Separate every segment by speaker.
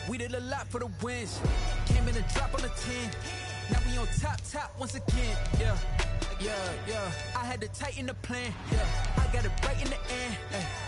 Speaker 1: We did a lot for the wins. Came in and dropped on the 10. Now we on top once again. Yeah. I had to tighten the plan. Yeah. I got it right in the end.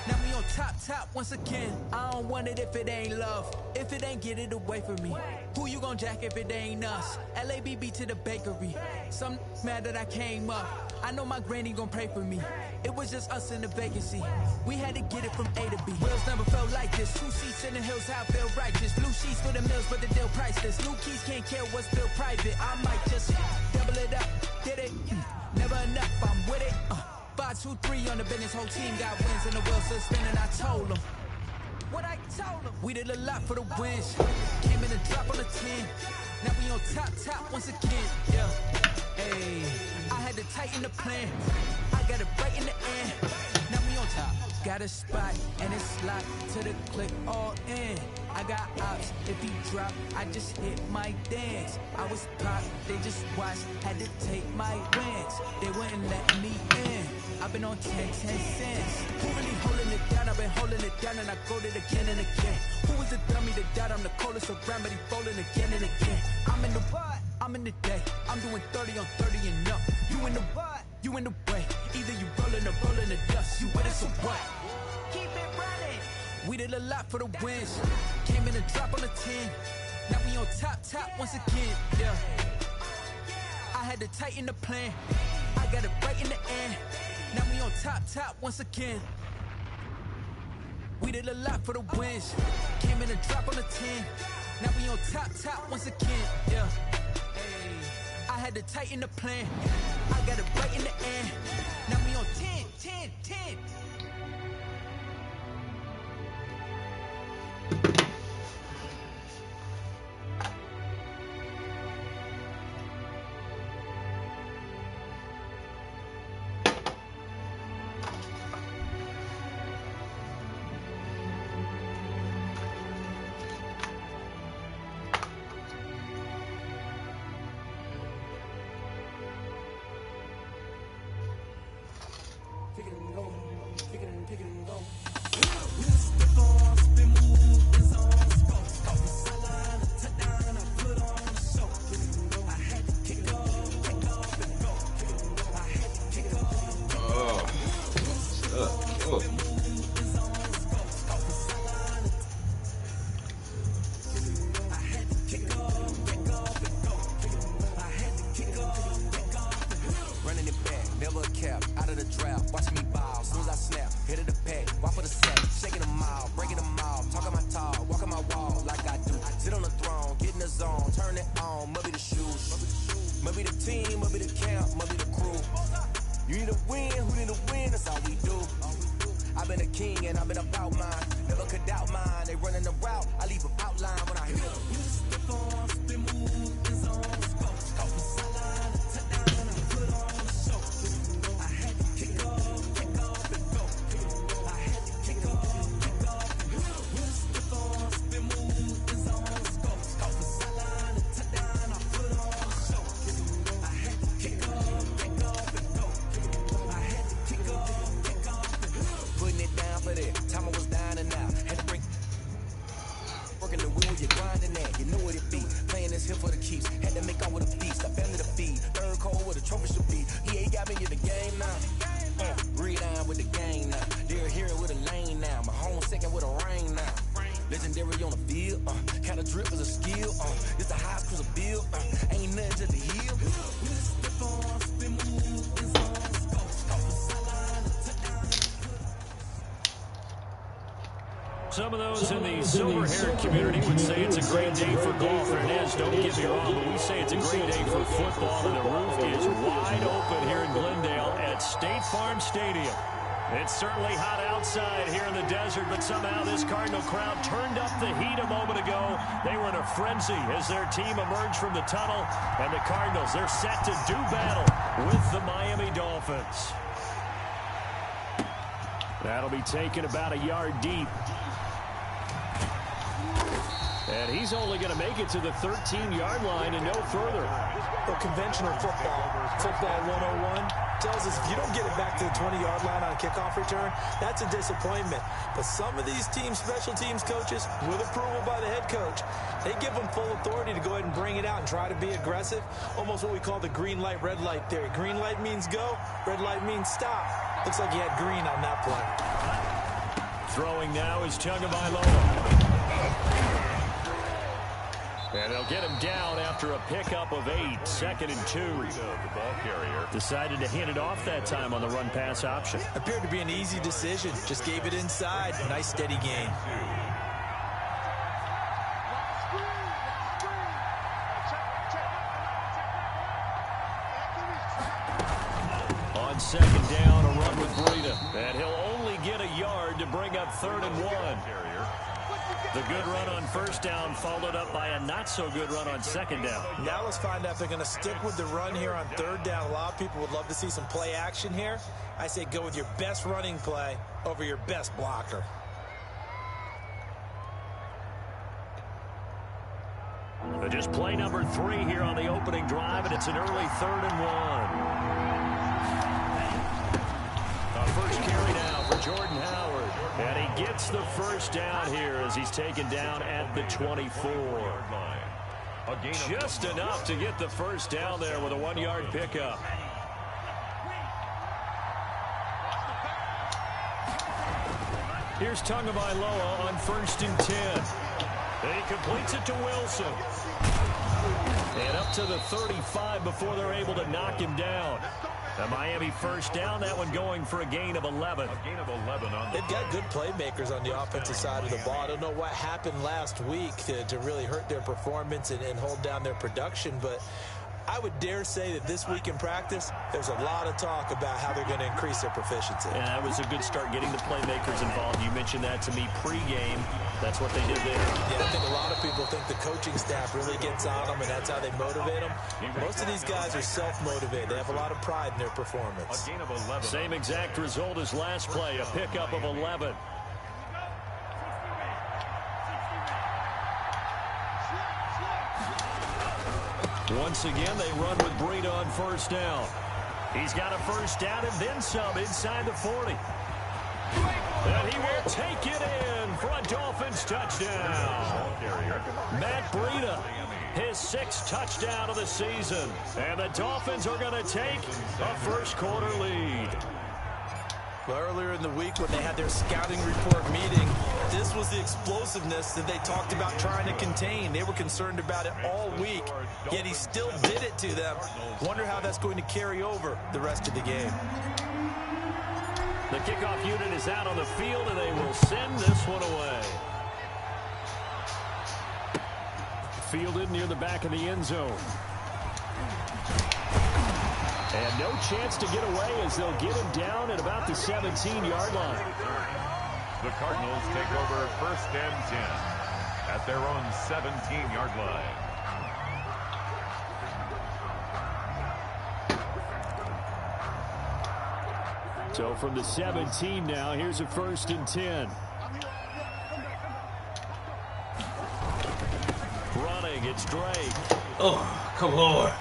Speaker 1: Now we on top once again. I don't want it if it ain't love. If it ain't, get it away from me. Who you gon' jack if it ain't us? LABB to the bakery. Some mad that I came up. I know my granny gon' pray for me. It was just us in the vacancy. We had to get it from A to B. Wheels never felt like this. 2 seats in the hills, how I feel righteous. Blue sheets for the mills, but the deal priceless. New keys can't care what's still private. I might just double it up. Did it? Never enough, I'm with it. 5, 2, 3 on the business. Whole team got wins and the wheels still spinning. I told them what I told them. We did a lot for the wins. Came in and dropped on the 10. Now we on top once again. Yeah. Hey, I had to tighten the plan. I got it right in the end. Now we on top. Got a spot and it's locked to the click all in. I got ops, if he drop, I just hit my dance. I was pop, they just watched, had to take my wins. They wouldn't let me in. I've been on 10 cents. Who really holding it down? I've been holding it down and I go it again and again. Who was the dummy that died? I'm the coldest around, but he falling again and again. I'm in the what? I'm in the day. I'm doing 30 on 30 and up. You in the what? You in the way. Either you rolling or rolling the dust. You with us or what? Keep it running. We did a lot for the wins. Came in and dropped on the 10. Now we on top once again. Yeah. I had to tighten the plan. I got it right in the end. Now we on top once again. We did a lot for the wins. Came in and dropped on the 10. Now we on top once again. Yeah. I had to tighten the plan. I got it right in the end. Now we on 10.
Speaker 2: Some of those in the silver-haired community would say it's a great day for golf, and it is, don't get me wrong, but we say it's a great day for football, and the roof is wide open here in Glendale at State Farm Stadium. It's certainly hot outside here in the desert, but somehow this Cardinal crowd turned up the heat a moment ago. They were in a frenzy as their team emerged from the tunnel, and the Cardinals, they're set to do battle with the Miami Dolphins. That'll be taken about a yard deep. And he's only going to make it to the 13-yard line and no further.
Speaker 3: The conventional football 101, tells us if you don't get it back to the 20-yard line on a kickoff return, that's a disappointment. But some of these special teams coaches, with approval by the head coach, they give them full authority to go ahead and bring it out and try to be aggressive. Almost what we call the green light, red light theory. Green light means go, red light means stop. Looks like he had green on that play.
Speaker 2: Throwing now is Tagovailoa. And they'll get him down after a pickup of 8, 2nd and 2. The ball carrier decided to hand it off that time on the run-pass option.
Speaker 3: Appeared to be an easy decision. Just gave it inside. Nice steady gain.
Speaker 2: On 2nd down, a run with Breida. And he'll only get a yard to bring up 3rd and 1. The good run on 1st down followed up by a not-so-good run on 2nd down.
Speaker 3: Now let's find out if they're going to stick with the run here on 3rd down. A lot of people would love to see some play action here. I say go with your best running play over your best blocker.
Speaker 2: Just play number 3 here on the opening drive, and it's an early 3rd and 1. First carry now for Jordan Howard. And he gets the 1st down here as he's taken down at the 24. Just enough to get the 1st down there with a 1-yard pickup. Here's Tagovailoa on 1st and 10. And he completes it to Wilson. And up to the 35 before they're able to knock him down. The Miami 1st down, that one going for a gain of 11.
Speaker 3: They've got good playmakers on the offensive side of the ball. I don't know what happened last week to really hurt their performance and hold down their production, but I would dare say that this week in practice, there's a lot of talk about how they're going to increase their proficiency.
Speaker 2: And that was a good start getting the playmakers involved. You mentioned that to me pregame. That's what they did there.
Speaker 3: Yeah, I think a lot of people think the coaching staff really gets on them, and that's how they motivate them. Most of these guys are self-motivated. They have a lot of pride in their performance.
Speaker 2: Same exact result as last play, a pickup of 11. Once again, they run with Breida on 1st down. He's got a 1st down and then some inside the 40. And he will take it in for a Dolphins touchdown. Matt Breida, his 6th touchdown of the season. And the Dolphins are going to take a 1st quarter lead.
Speaker 3: Well, earlier in the week when they had their scouting report meeting, this was the explosiveness that they talked about trying to contain. They were concerned about it all week, yet he still did it to them. Wonder how that's going to carry over the rest of the game.
Speaker 2: The kickoff unit is out on the field, and they will send this one away. Fielded near the back of the end zone. And no chance to get away as they'll get him down at about the 17-yard line.
Speaker 4: The Cardinals take over 1st and 10 at their own 17-yard line.
Speaker 2: So from the 17 now, here's a 1st and 10. Running, it's Drake.
Speaker 5: Oh, come on.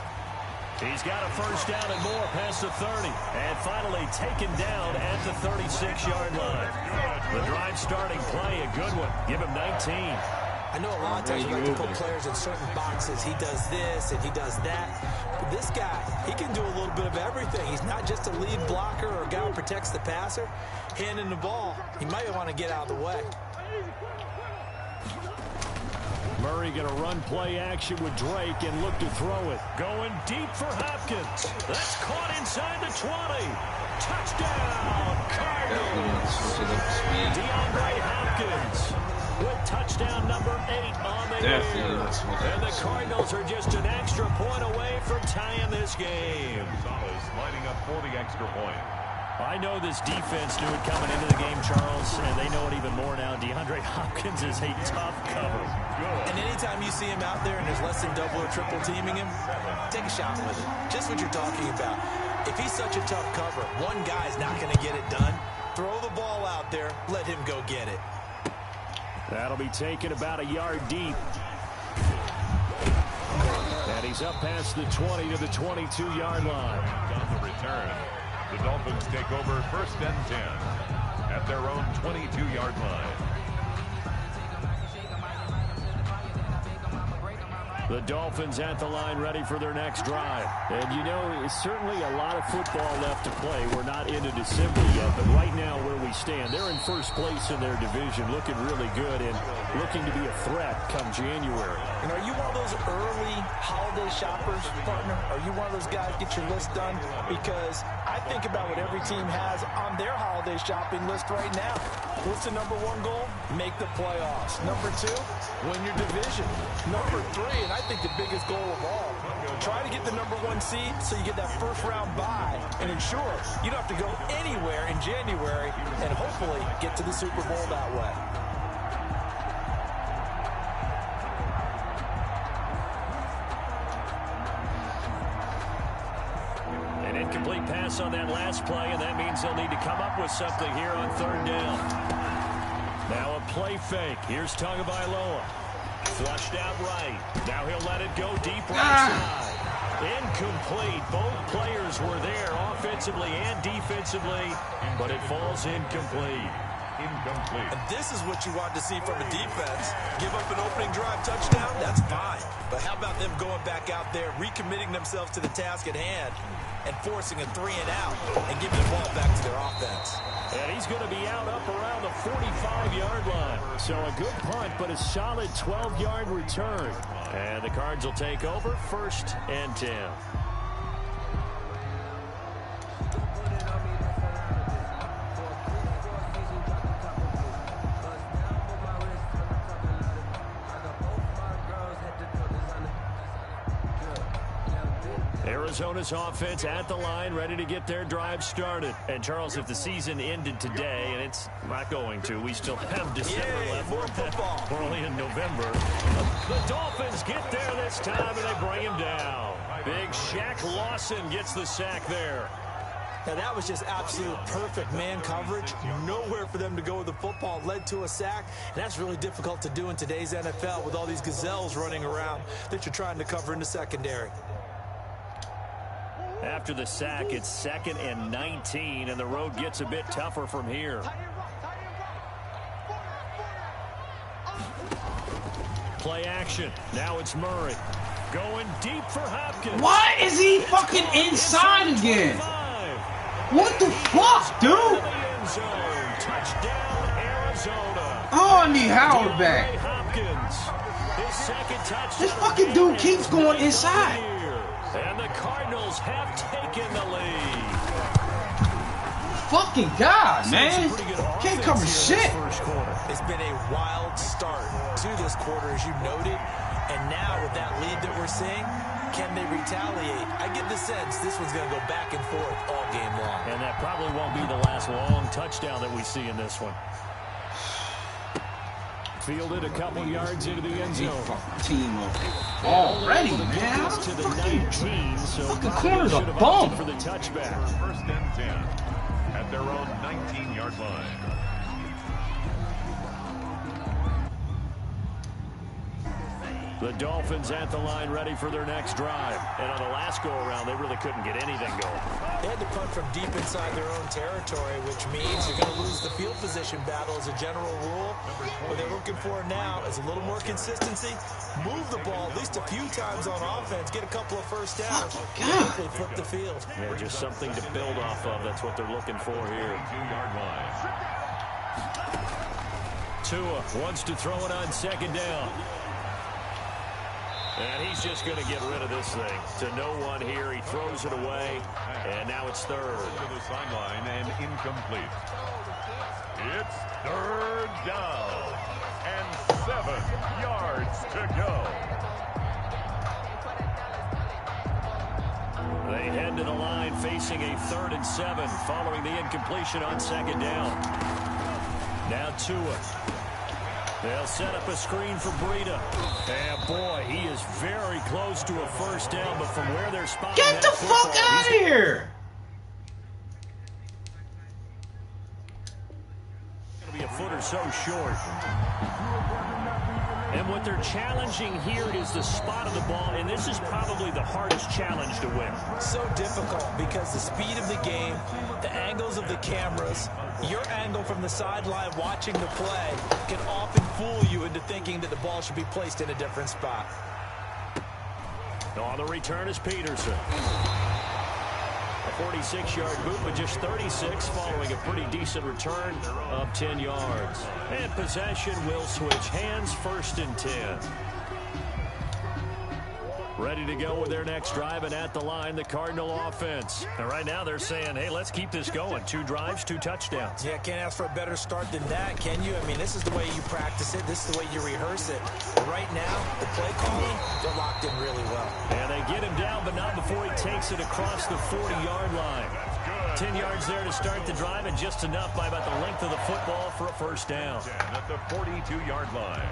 Speaker 2: He's got a 1st down and more past the 30. And finally taken down at the 36-yard line. The drive starting play, a good one. Give him 19.
Speaker 3: I know a lot of times we like to put players in certain boxes. He does this and he does that. But this guy, he can do a little bit of everything. He's not just a lead blocker or a guy who protects the passer. Handing the ball, he might want to get out of the way.
Speaker 2: Murray going to run play action with Drake and look to throw it. Going deep for Hopkins. That's caught inside the 20. Touchdown, Cardinals. DeAndre Hopkins with touchdown number 8 on the year. And the Cardinals are just an extra point away from tying this game.
Speaker 4: Gonzalez lining up for the extra point.
Speaker 2: I know this defense knew it coming into the game, Charles, and they know it even more now. DeAndre Hopkins is a tough cover.
Speaker 3: And anytime you see him out there and there's less than double or triple teaming him, take a shot with it. Just what you're talking about. If he's such a tough cover, one guy's not going to get it done. Throw the ball out there, let him go get it.
Speaker 2: That'll be taken about a yard deep. And he's up past the 20 to the 22-yard line.
Speaker 4: On the return. The Dolphins take over 1st and 10 at their own 22-yard line.
Speaker 2: The Dolphins at the line ready for their next drive. And you know, it's certainly a lot of football left to play. We're not into December yet, but right now where we stand, they're in first place in their division, looking really good and looking to be a threat come January.
Speaker 3: And are you one of those early holiday shoppers, partner? Are you one of those guys get your list done? Because I think about what every team has on their holiday shopping list right now. What's the number one goal? Make the playoffs. Number two, win your division. Number three, and I think the biggest goal of all, try to get the number one seed so you get that first round bye and ensure you don't have to go anywhere in January and hopefully get to the Super Bowl that way.
Speaker 2: An incomplete pass on that last play, and that means they'll need to come up with something here on 3rd down. Now a play fake. Here's Tagovailoa. Flushed out right. Now he'll let it go deep right side. Incomplete. Both players were there offensively and defensively, but it falls incomplete.
Speaker 3: And this is what you want to see from a defense. Give up an opening drive touchdown, that's fine. But how about them going back out there, recommitting themselves to the task at hand, and forcing a 3-and-out, and giving the ball back to their offense.
Speaker 2: And he's going to be out up around the 45-yard line. So a good punt, but a solid 12-yard return. And the Cards will take over 1st and 10. Arizona's offense at the line, ready to get their drive started. And, Charles, if the season ended today, and it's not going to, we still have December left.
Speaker 3: More football.
Speaker 2: We're only in November. The Dolphins get there this time, and they bring him down. Big Shaq Lawson gets the sack there.
Speaker 3: Now, that was just absolute perfect man coverage. Nowhere for them to go with the football. Led to a sack, and that's really difficult to do in today's NFL with all these gazelles running around that you're trying to cover in the secondary.
Speaker 2: After the sack, it's 2nd and 19, and the road gets a bit tougher from here. Play action. Now it's Murray. Going deep for Hopkins.
Speaker 5: Why is he fucking inside again? What the fuck, dude?
Speaker 2: Touchdown, Arizona.
Speaker 5: Oh, I need Howard back.
Speaker 2: Hopkins. His second touchdown.
Speaker 5: This fucking dude keeps going inside.
Speaker 2: And the Cardinals have taken the lead.
Speaker 5: Fucking God, man. Can't cover shit.
Speaker 3: It's been a wild start to this quarter, as you noted. And now with that lead that we're seeing, can they retaliate? I get the sense this one's going to go back and forth all game long.
Speaker 2: And that probably won't be the last long touchdown that we see in this one. Fielded a couple yards into the end zone.
Speaker 5: Team up already, man.
Speaker 2: To the 19, so
Speaker 5: fucking corner's a bum
Speaker 2: for the touchback.
Speaker 4: 1st and 10 at their own 19-yard line.
Speaker 2: The Dolphins at the line ready for their next drive. And on the last go-around, they really couldn't get anything going.
Speaker 3: They had to punt from deep inside their own territory, which means you're going to lose the field position battle as a general rule. What they're looking for now is a little more consistency. Move the ball at least a few times on offense. Get a couple of first downs. They flip the field.
Speaker 2: Yeah, just something to build off of. That's what they're looking for here.
Speaker 4: 2-yard line.
Speaker 2: Tua wants to throw it on 2nd down. And he's just going to get rid of this thing. To no one here. He throws it away. And now it's 3rd.
Speaker 4: To the sideline and incomplete. It's 3rd down. And 7 yards to go.
Speaker 2: They head to the line facing a 3rd and 7 following the incompletion on 2nd down. Now Tua. They'll set up a screen for Breida. And boy, he is very close to a first down, but from where they're spotting
Speaker 5: Get the fuck out of here!
Speaker 2: Going to be a foot or so short. And what they're challenging here is the spot of the ball, and this is probably the hardest challenge to win.
Speaker 3: So difficult because the speed of the game, the angles of the cameras, your angle from the sideline watching the play can often fool you into thinking that the ball should be placed in a different spot.
Speaker 2: On the return is Peterson. A 46-yard boot, but just 36 following a pretty decent return of 10 yards. And possession will switch hands, 1st and 10. Ready to go with their next drive, and at the line, the Cardinal offense. And right now they're saying, hey, let's keep this going. 2 drives, 2 touchdowns.
Speaker 3: Yeah, can't ask for a better start than that, can you? I mean, this is the way you practice it. This is the way you rehearse it. But right now, the play calling, they're locked in really well.
Speaker 2: And they get him down, but not before he takes it across the 40-yard line. 10 yards there to start the drive, and just enough by about the length of the football for a 1st down.
Speaker 4: At the 42-yard line.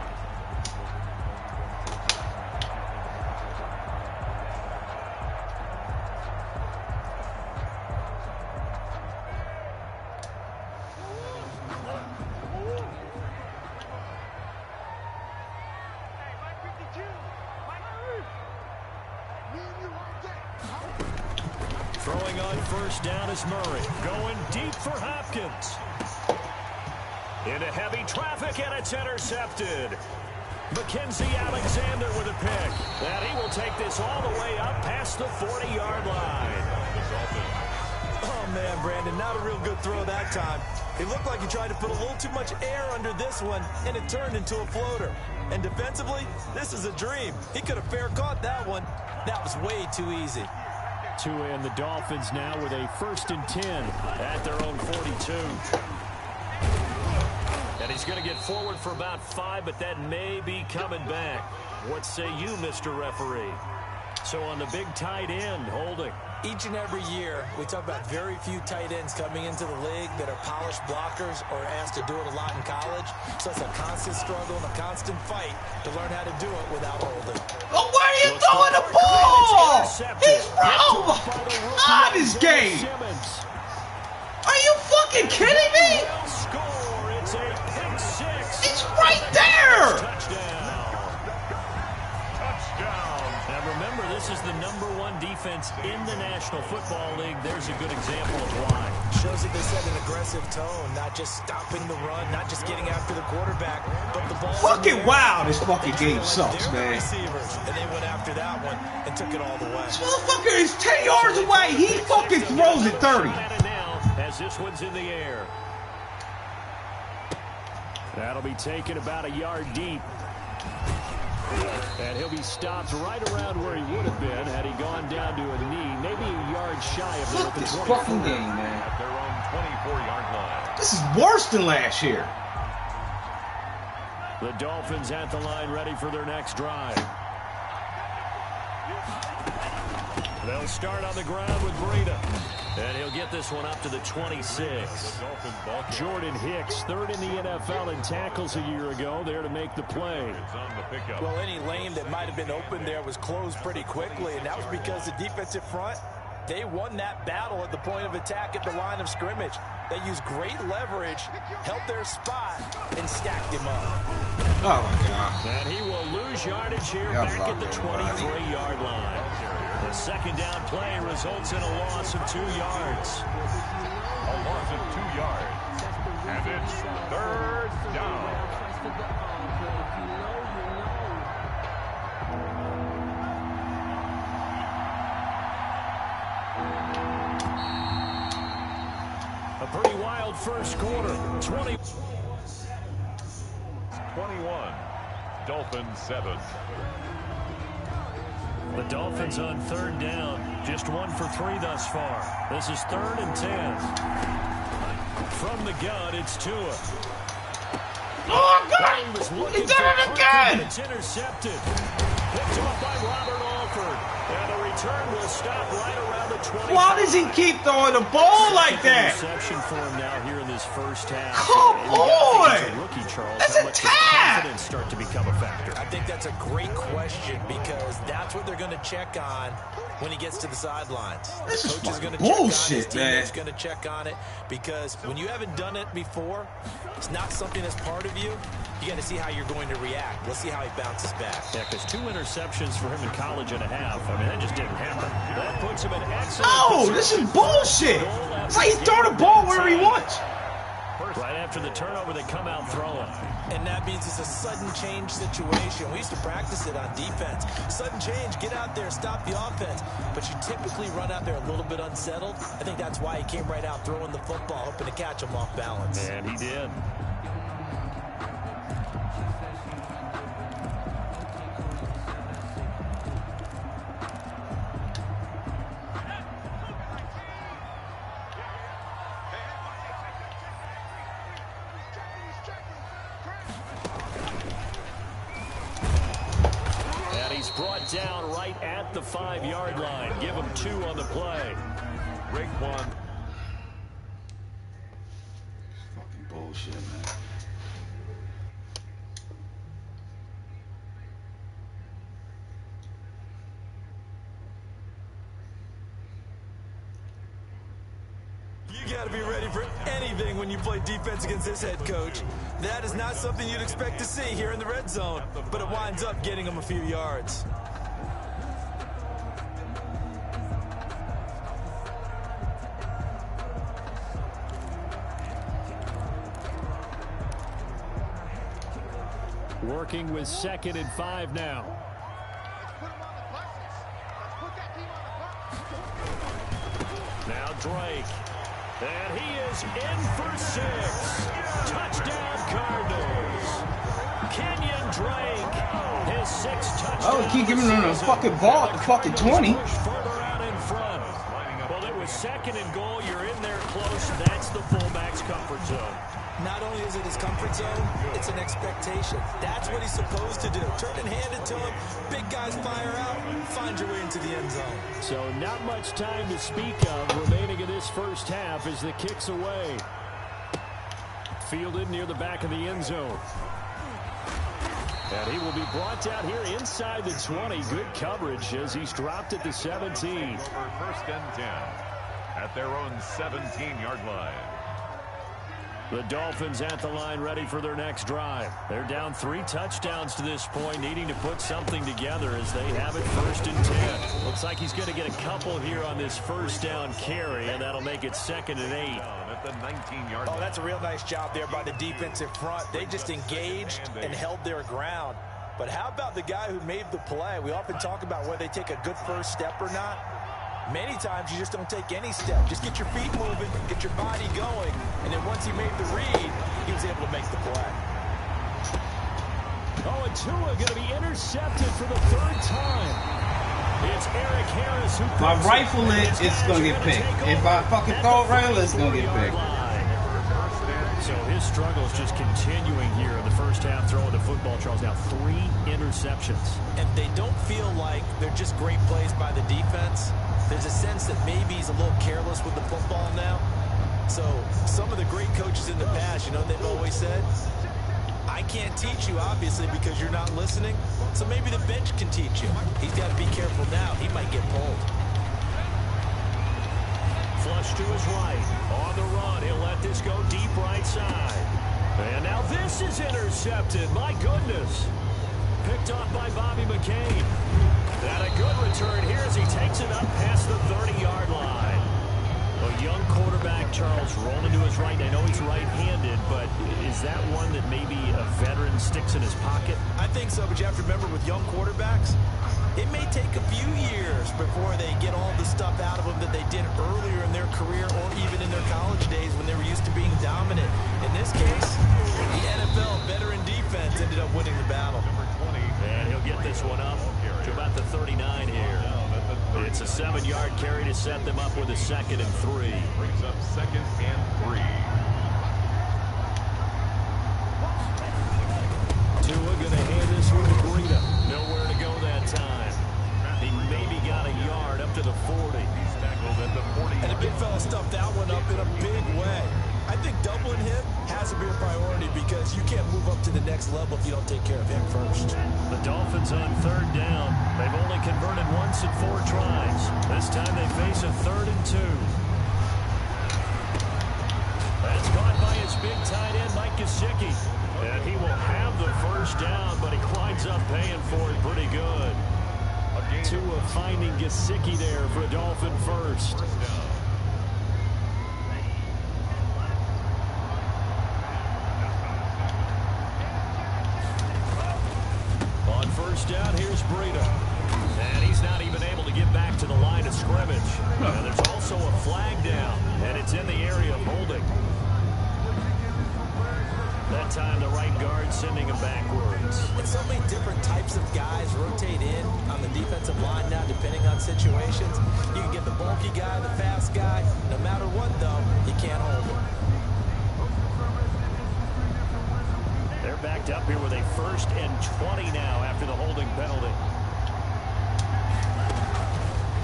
Speaker 2: Throwing on 1st down is Murray. Going deep for Hopkins. Into heavy traffic, and it's intercepted. Mackenzie Alexander with a pick. And he will take this all the way up past the 40-yard line.
Speaker 3: Oh, man, Brandon, not a real good throw that time. It looked like he tried to put a little too much air under this one, and it turned into a floater. And defensively, this is a dream. He could have fair caught that one. That was way too easy.
Speaker 2: And the Dolphins now with a 1st and 10 at their own 42. And he's going to get forward for about 5, but that may be coming back. What say you, Mr. Referee? So on the big tight end, holding.
Speaker 3: Each and every year, we talk about very few tight ends coming into the league that are polished blockers or asked to do it a lot in college. So it's a constant struggle and a constant fight to learn how to do it without holding.
Speaker 5: Oh, where are you throwing the ball? He's wrong. Not his game. Are you fucking kidding me?
Speaker 2: It's a pick 6.
Speaker 5: It's right there.
Speaker 2: Now remember, this is the #1 defense in the National Football League. There's a good example of why.
Speaker 3: Shows that they set an aggressive tone, not just stopping the run, not just getting after the quarterback, but the ball.
Speaker 5: Fucking wow, this fucking game sucks, man.
Speaker 3: Receivers, and they went after that one and took it all the way.
Speaker 5: This motherfucker is 10 yards away. He fucking throws it 30.
Speaker 2: Now, as this one's in the air. That'll be taken about a yard deep. And he'll be stopped right around where he would have been had he gone down to a knee, maybe a yard shy of the open 24.
Speaker 5: Fucking game, man.
Speaker 4: At their own 24-yard line.
Speaker 5: This is worse than last year.
Speaker 2: The Dolphins at the line, ready for their next drive. They'll start on the ground with Breida. And he'll get this one up to the 26. Jordan Hicks, 3rd in the NFL in tackles a year ago, there to make the play.
Speaker 3: Well, any lane that might have been open there was closed pretty quickly, and that was because the defensive front, they won that battle at the point of attack at the line of scrimmage. They used great leverage, held their spot, and stacked him up.
Speaker 5: Oh, my God.
Speaker 2: And he will lose yardage here back at the 23-yard line. The 2nd down play results in a loss of 2 yards.
Speaker 4: A loss of 2 yards. And it's 3rd down.
Speaker 2: A pretty wild first quarter. 21.
Speaker 4: Dolphins 7.
Speaker 2: The Dolphins on 3rd down. Just 1 for 3 thus far. This is 3rd and 10. From the gun, it's Tua.
Speaker 5: Oh, God! He did it again!
Speaker 2: It's intercepted. Picked off by Robert Alford. And the return will stop right around the
Speaker 5: Why does he keep throwing the ball like that?
Speaker 2: Interception for him now here in this first half.
Speaker 5: Come on!
Speaker 2: Rookie, Charles.
Speaker 5: That's
Speaker 2: How
Speaker 5: a
Speaker 2: much does
Speaker 5: tap!
Speaker 2: confidence start to become a factor?
Speaker 3: I think that's a great question because that's what they're going to check on when he gets to the sidelines.
Speaker 5: This is
Speaker 3: Coach is
Speaker 5: fucking
Speaker 3: going to check on it. His
Speaker 5: bullshit, man.
Speaker 3: teammate's going to check on it because when you haven't done it before, it's not something that's part of you. You got to see how you're going to react. Let's see how he bounces back.
Speaker 2: Yeah, because 2 interceptions for him in college and a half. I mean, that just didn't happen. That puts him in excellent
Speaker 5: No,
Speaker 2: position.
Speaker 5: this is bullshit. It's like he's throwing the ball wherever he wants.
Speaker 2: Right after the turnover, they come out throwing.
Speaker 3: And that means it's a sudden change situation. We used to practice it on defense. Sudden change, get out there, stop the offense. But you typically run out there a little bit unsettled. I think that's why he came right out throwing the football, hoping to catch him off balance.
Speaker 2: And he did. Brought down right at the 5-yard line. Give him 2 on the play.
Speaker 4: Break 1.
Speaker 5: Fucking bullshit, man.
Speaker 3: You got to be ready for anything when you play defense against this head coach. That is not something you'd expect to see here in the red zone, but it winds up getting him a few yards.
Speaker 2: Working with 2nd and 5 now. Now Drake. And he is in for 6. Touchdown Cardinals. Kenyon Drake. His 6th touchdown.
Speaker 5: Oh, keep giving him the fucking ball at the fucking 20.
Speaker 2: Further out in front. Well, it was 2nd and goal. You're in there close. That's the fullback's comfort zone.
Speaker 3: Not only is it his comfort zone, it's an expectation. That's what he's supposed to do. Turn it handed to him. Big guys fire out. Find your way into the end zone.
Speaker 2: So not much time to speak of remaining in this first half as the kick's away. Fielded near the back of the end zone. And he will be brought down here inside the 20. Good coverage as he's dropped at the 17.
Speaker 4: For 1st and 10 at their own 17-yard line.
Speaker 2: The Dolphins at the line ready for their next drive. They're down 3 touchdowns to this point, needing to put something together as they have it 1st and 10. Looks like he's going to get a couple here on this 1st down carry, and that'll make it 2nd and 8.
Speaker 4: At the 19-yard line.
Speaker 3: Oh, that's a real nice job there by the defensive front. They just engaged and held their ground. But how about the guy who made the play? We often talk about whether they take a good first step or not. Many times you just don't take any step. Just get your feet moving, get your body going, and then once he made the read, he was able to make the play.
Speaker 2: Oh, and Tua going to be intercepted for the 3rd time. It's Eric Harris who...
Speaker 5: If I rifle it, it's going to get picked. If I fucking throw it rail, it's going to get picked.
Speaker 2: So his struggles just continuing here in the first half throwing the football, Charles. Now 3 interceptions.
Speaker 3: And they don't feel like they're just great plays by the defense. There's a sense that maybe he's a little careless with the football now. So some of the great coaches in the past, you know, they've always said, I can't teach you, obviously, because you're not listening. So maybe the bench can teach you. He's got to be careful now. He might get pulled.
Speaker 2: Flush to his right. On the run. He'll let this go deep right side. And now this is intercepted. My goodness. Picked off by Bobby McCain. And a good return here as he takes it up past the 30-yard line. A young quarterback, Charles, rolling to his right. I know he's right-handed, but is that one that maybe a veteran sticks in his pocket?
Speaker 3: I think so, but you have to remember with young quarterbacks, it may take a few years before they get all the stuff out of them that they did earlier in their career or even in their college days when they were used to being dominant. In this case, the NFL veteran defense ended up winning the battle.
Speaker 2: And he'll get this one up to about the 39 here. It's a 7-yard carry to set them up with a 2nd and 3.
Speaker 4: Brings up 2nd and 3.
Speaker 2: Tua going to hand this one to Breida. Nowhere to go that time. He maybe got a yard up to the 40.
Speaker 4: He's tackled
Speaker 2: Dolphins on 3rd down. They've only converted once in 4 tries. This time they face a 3rd and 2. That's caught by his big tight end, Mike Gesicki. And he will have the 1st down, but he winds up paying for it pretty good. Tua finding Gesicki there for a Dolphin 1st. On 1st down, here's Breida. And he's not even able to get back to the line of scrimmage. And there's also a flag down, and it's in the area of holding. That time the right guard sending him backwards.
Speaker 3: And so many different types of guys rotate in on the defensive line now, depending on situations. You can get the bulky guy, the fast guy. No matter what, though, you can't hold him.
Speaker 2: They're backed up here with a 1st and 20 now after the holding penalty.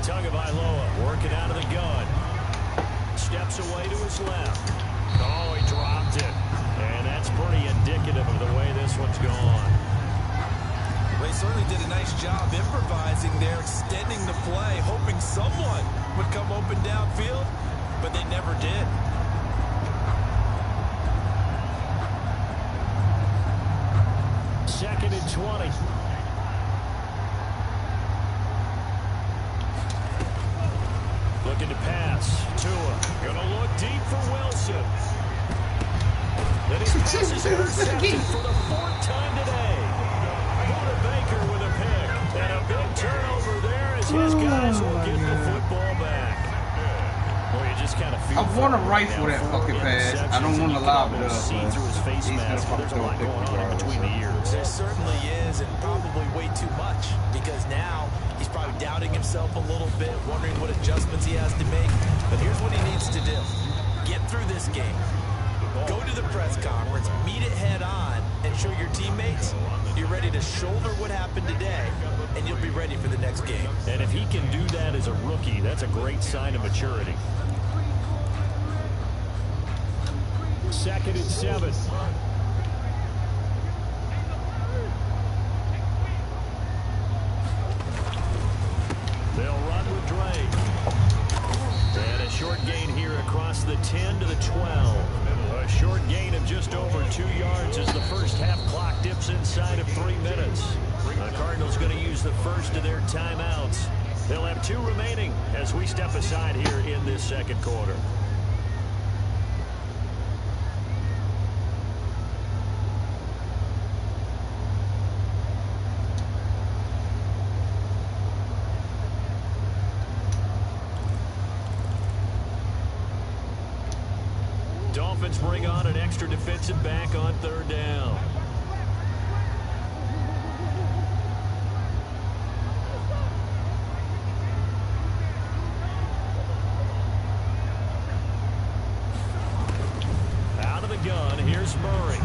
Speaker 2: Tagovailoa working out of the gun. Steps away to his left. Oh, he dropped it. And that's pretty indicative of the way this one's gone.
Speaker 3: They certainly did a nice job improvising there, extending the play, hoping someone would come open downfield, but they never did.
Speaker 2: Second and 20. Looking to pass. Tua gonna look deep for Wilson. Then his pass is intercepted for the 4th time today. Buda Baker with a pick. And a big turnover there as his guys will get the football back. Well, you just kind of feel
Speaker 5: I want to rifle that fucking pass. I don't want to lob it up.
Speaker 2: See through his face mask. There's a lot going on in between the ears.
Speaker 3: There certainly is, and probably way too much, because now he's probably doubting himself a little bit, wondering what adjustments he has to make. But here's what he needs to do. Get through this game. Go to the press conference, meet it head on, and show your teammates you're ready to shoulder what happened today, and you'll be ready for the next game.
Speaker 2: And if he can do that as a rookie, that's a great sign of maturity. 2nd and 7. They'll run with Drake. And a short gain here across the 10 to the 12. A short gain of just over 2 yards as the first half clock dips inside of 3 minutes. The Cardinals going to use the first of their timeouts. They'll have 2 remaining as we step aside here in this 2nd quarter. Dolphins bring on an extra defensive back on 3rd down. Out of the gun, here's Murray.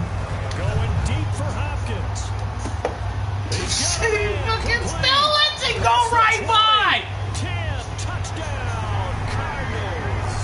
Speaker 2: Going deep for Hopkins.
Speaker 5: He fucking still lets it go right by!
Speaker 2: 10, touchdown, Cardinals.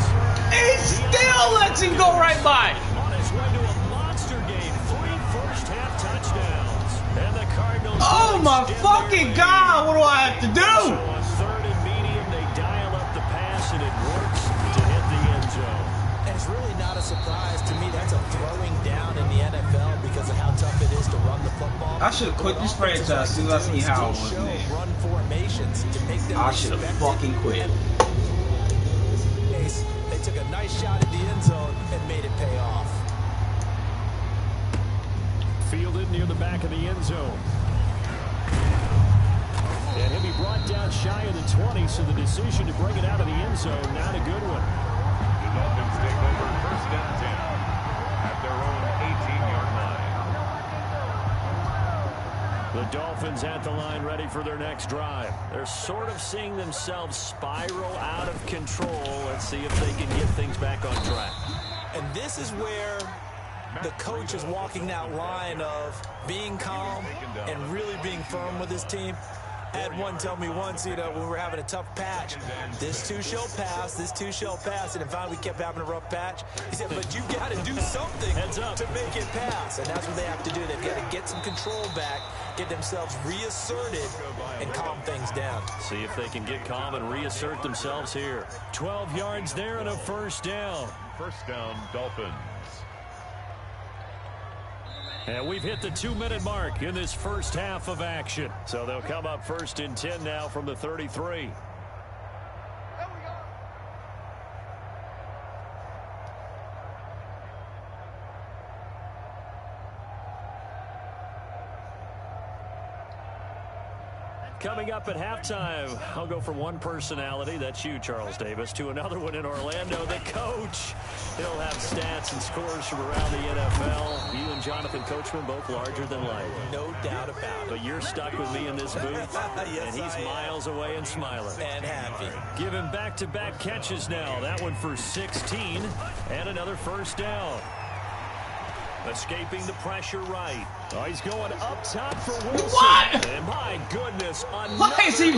Speaker 5: He still lets him go right by!
Speaker 2: On his way to a monster game, 3 first-half touchdowns. And the Cardinals...
Speaker 5: Oh my fucking God, what do I have to
Speaker 2: So
Speaker 5: do?
Speaker 2: on 3rd and medium, they dial up the pass, and it works to hit the end zone.
Speaker 3: And it's really not a surprise to me. That's a throwing down in the NFL because of how tough it is to run the football.
Speaker 5: I should have quit this franchise as soon as I see how it was, man.
Speaker 3: Run formations to make them
Speaker 5: I should have fucking quit.
Speaker 3: They took a nice shot at the end zone and made it pay off.
Speaker 2: Fielded near the back of the end zone. And he'll be brought down shy of the 20, so the decision to bring it out of the end zone, not a good one.
Speaker 4: The Dolphins take over 1st and 10 at their own 18-yard line.
Speaker 2: The Dolphins at the line ready for their next drive. They're sort of seeing themselves spiral out of control. Let's see if they can get things back on track.
Speaker 3: And this is where the coach is walking that line of being calm and really being firm with his team. I had one tell me once, when we were having a tough patch, this too shall pass, this too shall pass. And if finally we kept having a rough patch, he said, but you got to do something to make it pass. And that's what they have to do. They've got to get some control back get themselves reasserted and calm things down.
Speaker 2: See if they can get calm and reassert themselves here. 12 yards there and a first down.
Speaker 4: First down, Dolphins.
Speaker 2: And we've hit the 2-minute mark in this first half of action. So they'll come up first and 10 now from the 33. Coming up at halftime, I'll go from one personality, that's you, Charles Davis, to another one in Orlando, the coach. He'll have stats and scores from around the NFL. You and Jonathan Coachman both larger than life.
Speaker 3: No doubt about it.
Speaker 2: But you're stuck with me in this booth,
Speaker 3: Yes,
Speaker 2: and he's miles away and smiling.
Speaker 3: And happy.
Speaker 2: Give him back-to-back catches now. That one for 16, and another first down. Escaping the pressure right. Oh, he's going up top for Wilson.
Speaker 5: What?
Speaker 2: And my goodness,
Speaker 5: Why is he
Speaker 2: running?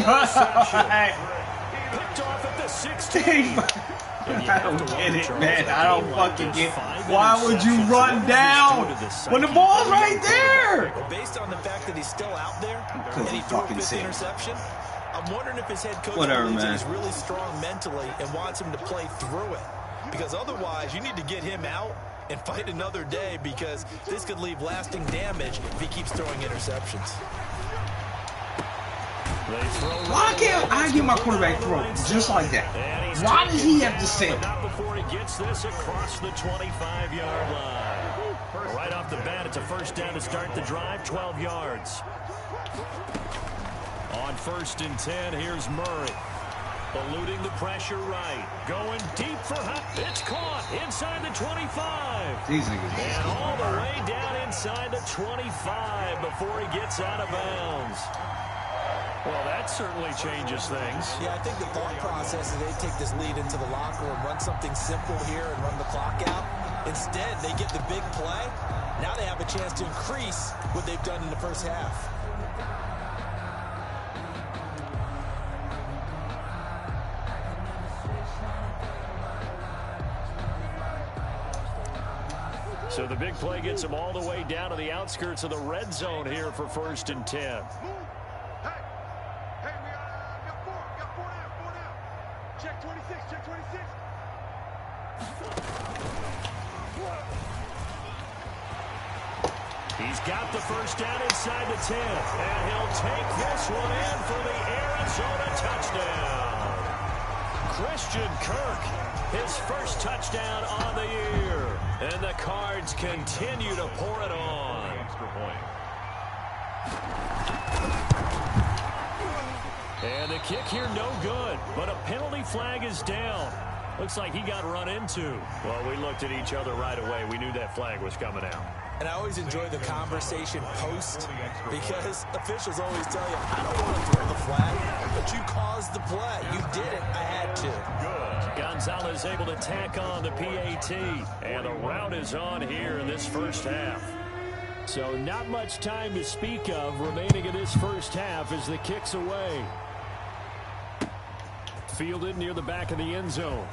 Speaker 2: Picked off at the 16.
Speaker 5: I don't get it, man. I don't fucking get it. Why would you run down when the ball's right there?
Speaker 3: Well, based on the fact that he's still out there and he threw a fifth interception, I'm wondering if his head coach believes that he's really strong mentally and wants him to play through it. Because otherwise, you need to get him out and fight another day, because this could leave lasting damage if he keeps throwing interceptions.
Speaker 5: Why can't I get my quarterback throw just like that? Why does he have to say
Speaker 2: Not before he gets this across the 25-yard line. Right off the bat, it's a first down to start the drive, 12 yards. On first and 10, here's Murray. Eluding the pressure right. Going deep for Hunt. It's caught inside the 25.
Speaker 5: These niggas.
Speaker 2: And all the way down inside the 25 before he gets out of bounds. Well, that certainly changes things.
Speaker 3: Yeah, I think the thought process is they take this lead into the locker room, run something simple here and run the clock out. Instead, they get the big play. Now they have a chance to increase what they've done in the first half.
Speaker 2: So the big play gets them all the way down to the outskirts of the red zone here for first and 10.
Speaker 6: Hey, we got four down. Check 26, check 26.
Speaker 2: He's got the first down inside the 10. And he'll take this one in for the Arizona touchdown. Christian Kirk, his first touchdown on the year. And the Cards continue to pour it on.
Speaker 4: Extra point.
Speaker 2: And the kick here no good, but a penalty flag is down. Looks like he got run into. Well, we looked at each other right away. We knew that flag was coming out.
Speaker 3: And I always enjoy the conversation post, because officials always tell you, I don't want to throw the flag, but you caused the play. You did it. I had to.
Speaker 2: Good. Gonzalez able to tack on the PAT. And the route is on here in this first half. So not much time to speak of remaining in this first half as the kick's away. Fielded near the back of the end zone.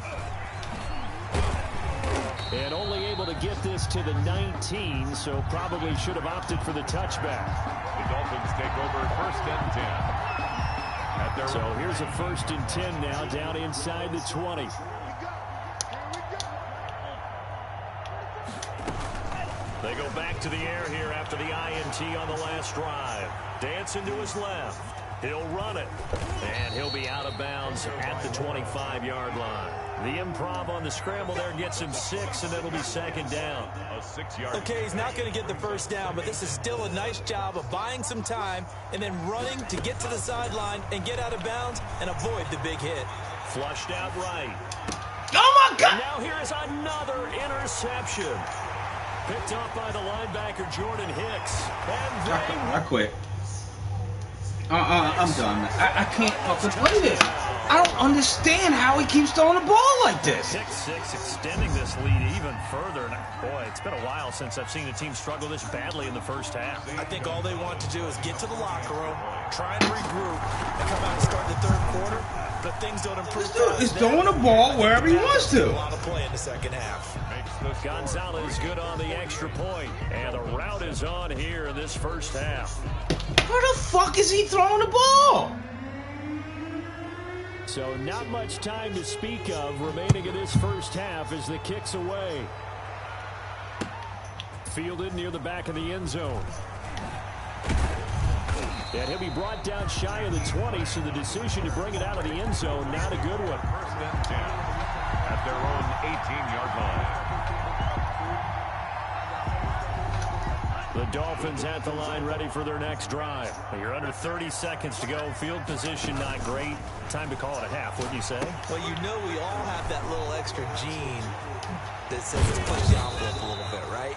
Speaker 2: And only able to get this to the 19, so probably should have opted for the touchback.
Speaker 4: The Dolphins take over first and 10.
Speaker 2: So here's a first and 10 now, down inside the 20. They go back to the air here after the INT on the last drive. Dancing to his left. He'll run it. And he'll be out of bounds at the 25-yard line. The improv on the scramble there gets him 6, and it'll be second down.
Speaker 4: A 6-yard.
Speaker 3: Okay, he's not going to get the first down, but this is still a nice job of buying some time and then running to get to the sideline and get out of bounds and avoid the big hit.
Speaker 2: Flushed out right.
Speaker 5: Oh, my God!
Speaker 2: And now here is another interception. Picked up by the linebacker, Jordan Hicks. And
Speaker 5: I quit. I'm done. I can't fucking play this. I don't understand how he keeps throwing the ball like this.
Speaker 2: 6-6, extending this lead even further. And boy, it's been a while since I've seen a team struggle this badly in the first half.
Speaker 3: I think all they want to do is get to the locker room, try and regroup, and come out and start the third quarter. But things don't improve.
Speaker 5: This dude is throwing the ball wherever he wants to.
Speaker 3: A lot of play in the second half.
Speaker 2: Gonzalez good on the extra point. And the route is on here in this first half.
Speaker 5: Where the fuck is he throwing the ball?
Speaker 2: So not much time to speak of remaining in this first half as the kick's away. Fielded near the back of the end zone. And he'll be brought down shy of the 20, so the decision to bring it out of the end zone, not a good one.
Speaker 4: First and 10 at their own 18-yard line.
Speaker 2: The Dolphins at the line ready for their next drive. You're under 30 seconds to go. Field position not great. Time to call it a half, wouldn't you say?
Speaker 3: Well, you know we all have that little extra gene that says let's push the envelope a little bit, right?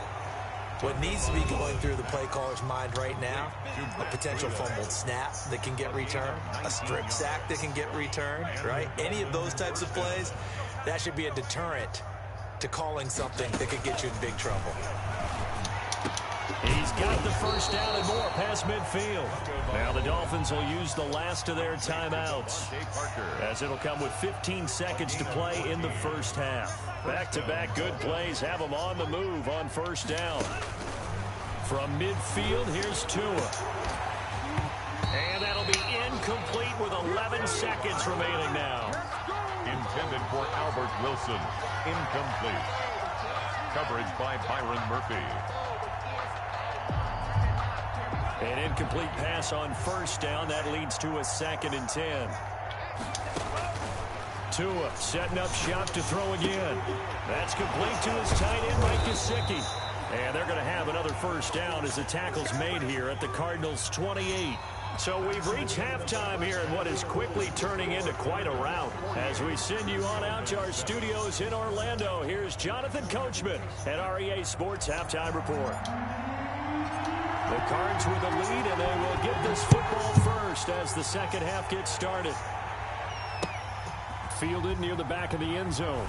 Speaker 3: What needs to be going through the play caller's mind right now, a potential fumbled snap that can get returned, a strip sack that can get returned, right? Any of those types of plays, that should be a deterrent to calling something that could get you in big trouble.
Speaker 2: He's got the first down and more past midfield. Now the Dolphins will use the last of their timeouts, as it'll come with 15 seconds to play in the first half. Back-to-back good plays have them on the move on first down. From midfield, here's Tua. And that'll be incomplete with 11 seconds remaining now.
Speaker 4: Intended for Albert Wilson. Incomplete. Coverage by Byron Murphy.
Speaker 2: An incomplete pass on first down. That leads to a 2nd and 10. Tua setting up shop to throw again. That's complete to his tight end, Mike Gesicki. And they're going to have another first down as the tackle's made here at the Cardinals' 28. So we've reached halftime here in what is quickly turning into quite a rout. As we send you on out to our studios in Orlando, here's Jonathan Coachman at REA Sports Halftime Report. The Cards with a lead, and they will get this football first as the second half gets started. Fielded near the back of the end zone.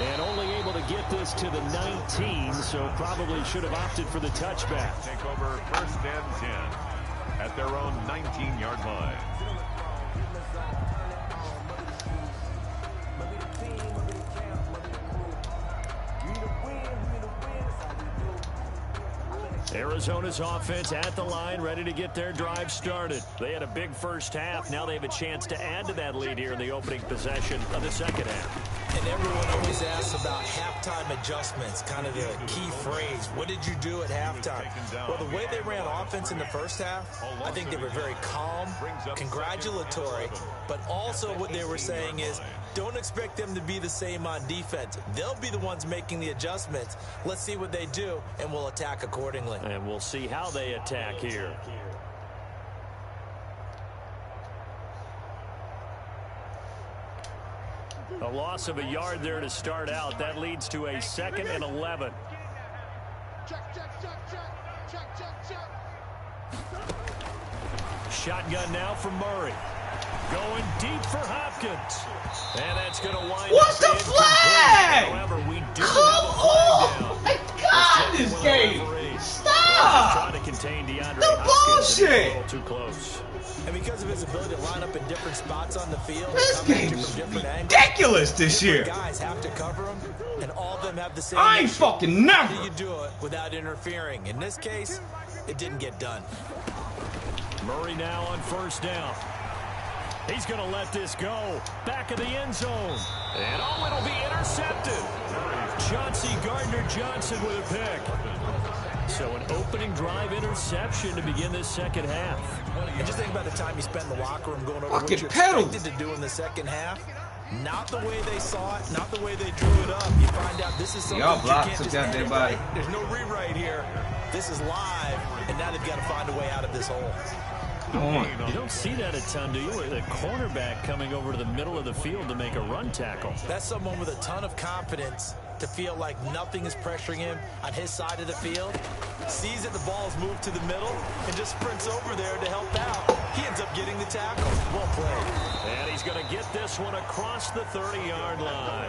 Speaker 2: And only able to get this to the 19, so probably should have opted for the touchback.
Speaker 4: Take over first and 10 at their own 19-yard line.
Speaker 2: Arizona's offense at the line, ready to get their drive started. They had a big first half. Now they have a chance to add to that lead here in the opening possession of the second half.
Speaker 3: And everyone always asks about halftime adjustments, kind of the key phrase. What did you do at halftime? Well, the way they ran offense in the first half, I think they were very calm, congratulatory, but also what they were saying is, don't expect them to be the same on defense. They'll be the ones making the adjustments. Let's see what they do, and we'll attack accordingly.
Speaker 2: And we'll see how they attack here. A loss of a yard there to start out. That leads to a 2nd and 11. Shotgun now from Murray. Going deep for Hopkins. And that's going to wind
Speaker 5: What's
Speaker 2: up
Speaker 5: the flag?
Speaker 2: However, we do
Speaker 5: Come
Speaker 2: have a flag down.
Speaker 5: on! My God, this game! Stop!
Speaker 2: Trying to contain DeAndre
Speaker 5: The
Speaker 2: Hopkins.
Speaker 5: bullshit!
Speaker 2: A little too close.
Speaker 3: And because of his ability to line up in different spots on the field,
Speaker 5: This
Speaker 3: come at
Speaker 5: game
Speaker 3: you
Speaker 5: is
Speaker 3: from different angles,
Speaker 5: ridiculous this
Speaker 3: different
Speaker 5: year.
Speaker 3: guys have to cover him, and all of them have the same
Speaker 5: I ain't
Speaker 3: issue.
Speaker 5: fucking
Speaker 3: How do
Speaker 5: never.
Speaker 3: you do it without interfering? In this case, it didn't get done.
Speaker 2: Murray now on first down. He's going to let this go. Back of the end zone. And oh, it'll be intercepted. Chauncey Gardner-Johnson with a pick. So an opening drive interception to begin this second half.
Speaker 3: And just think about the time you spend in the locker room going over what
Speaker 5: Fucking
Speaker 3: you
Speaker 5: pedals.
Speaker 3: expected to do in the second half. Not the way they saw it, not the way they drew it up. You find out this is something
Speaker 5: Y'all
Speaker 3: you
Speaker 5: blocked
Speaker 3: can't
Speaker 5: some
Speaker 3: just
Speaker 5: goddamn
Speaker 3: edit,
Speaker 5: body.
Speaker 3: right? There's no rewrite here. This is live, and now they've got to find a way out of this hole.
Speaker 2: You don't see that a ton, do you? A cornerback coming over to the middle of the field to make a run tackle.
Speaker 3: That's someone with a ton of confidence to feel like nothing is pressuring him on his side of the field. Sees that the ball is moved to the middle and just sprints over there to help out. He ends up getting the tackle. Well played.
Speaker 2: And he's going to get this one across the 30-yard line.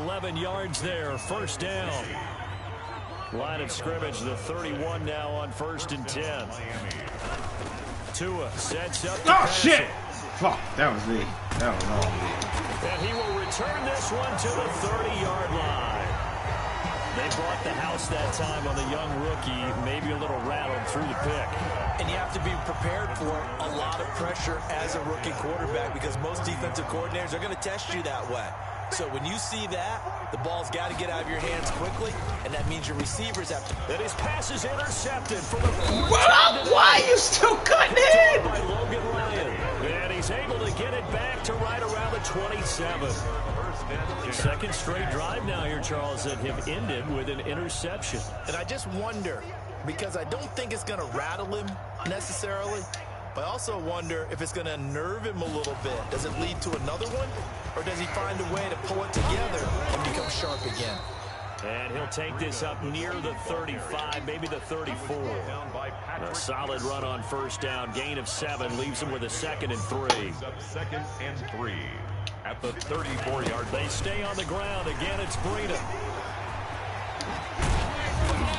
Speaker 2: 11 yards there, first down. Line of scrimmage, the 31 now on 1st and 10. Tua sets up.
Speaker 5: Oh, shit! Fuck, that was me. That was all me.
Speaker 2: And he will return this one to the 30-yard line. They brought the house that time on the young rookie, maybe a little rattled through the pick.
Speaker 3: And you have to be prepared for a lot of pressure as a rookie quarterback because most defensive coordinators are going to test you that way. So when you see that, the ball's got to get out of your hands quickly, and that means your receivers have to.
Speaker 2: And his pass is intercepted for the fourth
Speaker 5: time today. Why are you still cutting in?
Speaker 2: By Logan Ryan. And he's able to get it back to right around the 27. Second straight drive now here, Charles, that have ended with an interception.
Speaker 3: And I just wonder, because I don't think it's going to rattle him necessarily, but I also wonder if it's going to unnerve him a little bit. Does it lead to another one? Or does he find a way to pull it together and become sharp again?
Speaker 2: And he'll take this up near the 35, maybe the 34. A solid run on first down. Gain of 7 leaves him with a 2nd and 3.
Speaker 4: 2nd and 3 at the 34-yard.
Speaker 2: They stay on the ground. Again, it's Breida.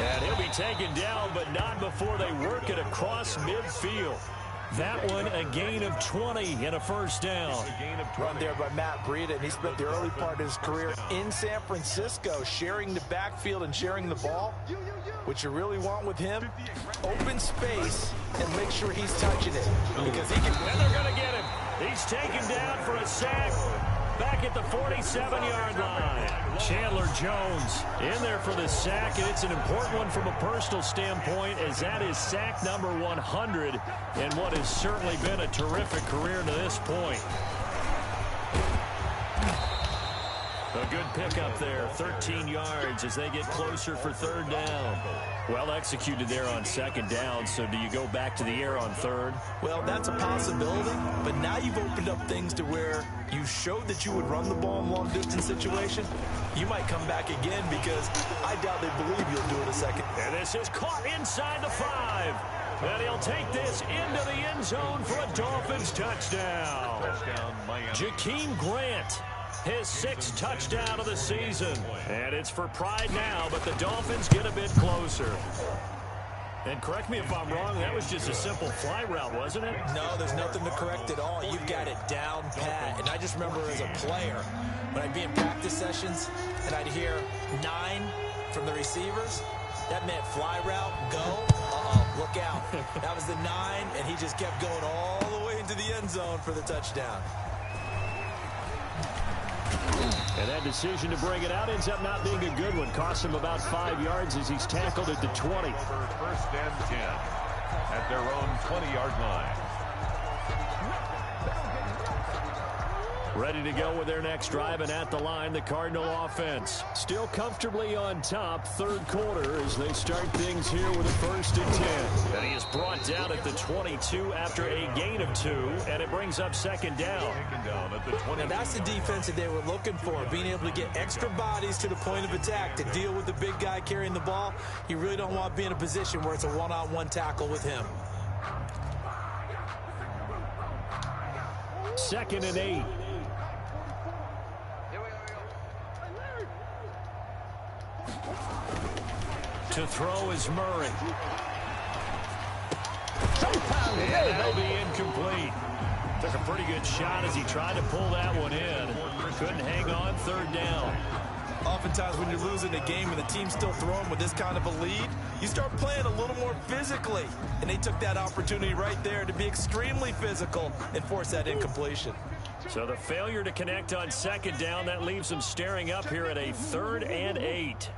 Speaker 2: And he'll be taken down, but not before they work it across midfield. That one, a gain of 20 and a first down.
Speaker 3: Run there by Matt Breida, and he spent the early part of his career in San Francisco sharing the backfield and sharing the ball. What you really want with him, open space and make sure he's touching it. Because he can.
Speaker 2: And they're going to get him. He's taken down for a sack. Back at the 47-yard line. Chandler Jones in there for the sack, and it's an important one from a personal standpoint as that is sack number 100 in what has certainly been a terrific career to this point. A good pickup there, 13 yards as they get closer for third down. Well executed there on second down, so do you go back to the air on third?
Speaker 3: Well, that's a possibility, but now you've opened up things to where you showed that you would run the ball in long-distance situation. You might come back again because I doubt they believe you'll do it a second.
Speaker 2: And this is caught inside the 5. And he'll take this into the end zone for a Dolphins touchdown. Jakeem Grant. His 6th touchdown of the season. And it's for pride now, but the Dolphins get a bit closer. And correct me if I'm wrong, that was just a simple fly route, wasn't it?
Speaker 3: No, there's nothing to correct at all. You've got it down pat. And I just remember as a player, when I'd be in practice sessions and I'd hear 9 from the receivers, that meant fly route, go. Look out. That was the 9, and he just kept going all the way into the end zone for the touchdown.
Speaker 2: And that decision to bring it out ends up not being a good one. Cost him about 5 yards as he's tackled at the 20.
Speaker 4: For first and 10 at their own 20-yard line.
Speaker 2: Ready to go with their next drive, and at the line, the Cardinal offense. Still comfortably on top, third quarter, as they start things here with a 1st and 10. And he is brought down at the 22 after a gain of 2, and it brings up second down.
Speaker 3: Now that's the defense that they were looking for, being able to get extra bodies to the point of attack to deal with the big guy carrying the ball. You really don't want to be in a position where it's a one-on-one tackle with him.
Speaker 2: 2nd and 8. To throw is Murray. And that'll be incomplete. Took a pretty good shot as he tried to pull that one in. Couldn't hang on, third down.
Speaker 3: Oftentimes when you're losing a game and the team's still throwing with this kind of a lead, you start playing a little more physically. And they took that opportunity right there to be extremely physical and force that incompletion.
Speaker 2: So the failure to connect on second down, that leaves them staring up here at a 3rd and 8.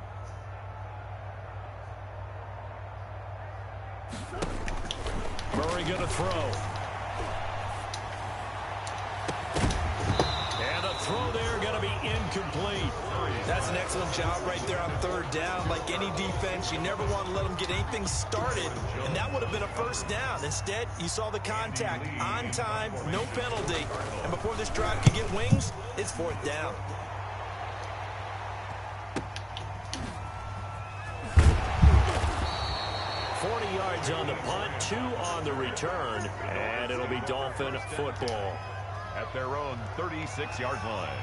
Speaker 2: Murray going to throw. And a throw there going to be incomplete.
Speaker 3: That's an excellent job right there on third down. Like any defense, you never want to let them get anything started. And that would have been a first down. Instead, you saw the contact on time, no penalty. And before this drive could get wings, it's 4th down.
Speaker 2: Yards on the punt, 2 on the return, and it'll be Dolphin football.
Speaker 4: At their own 36-yard line.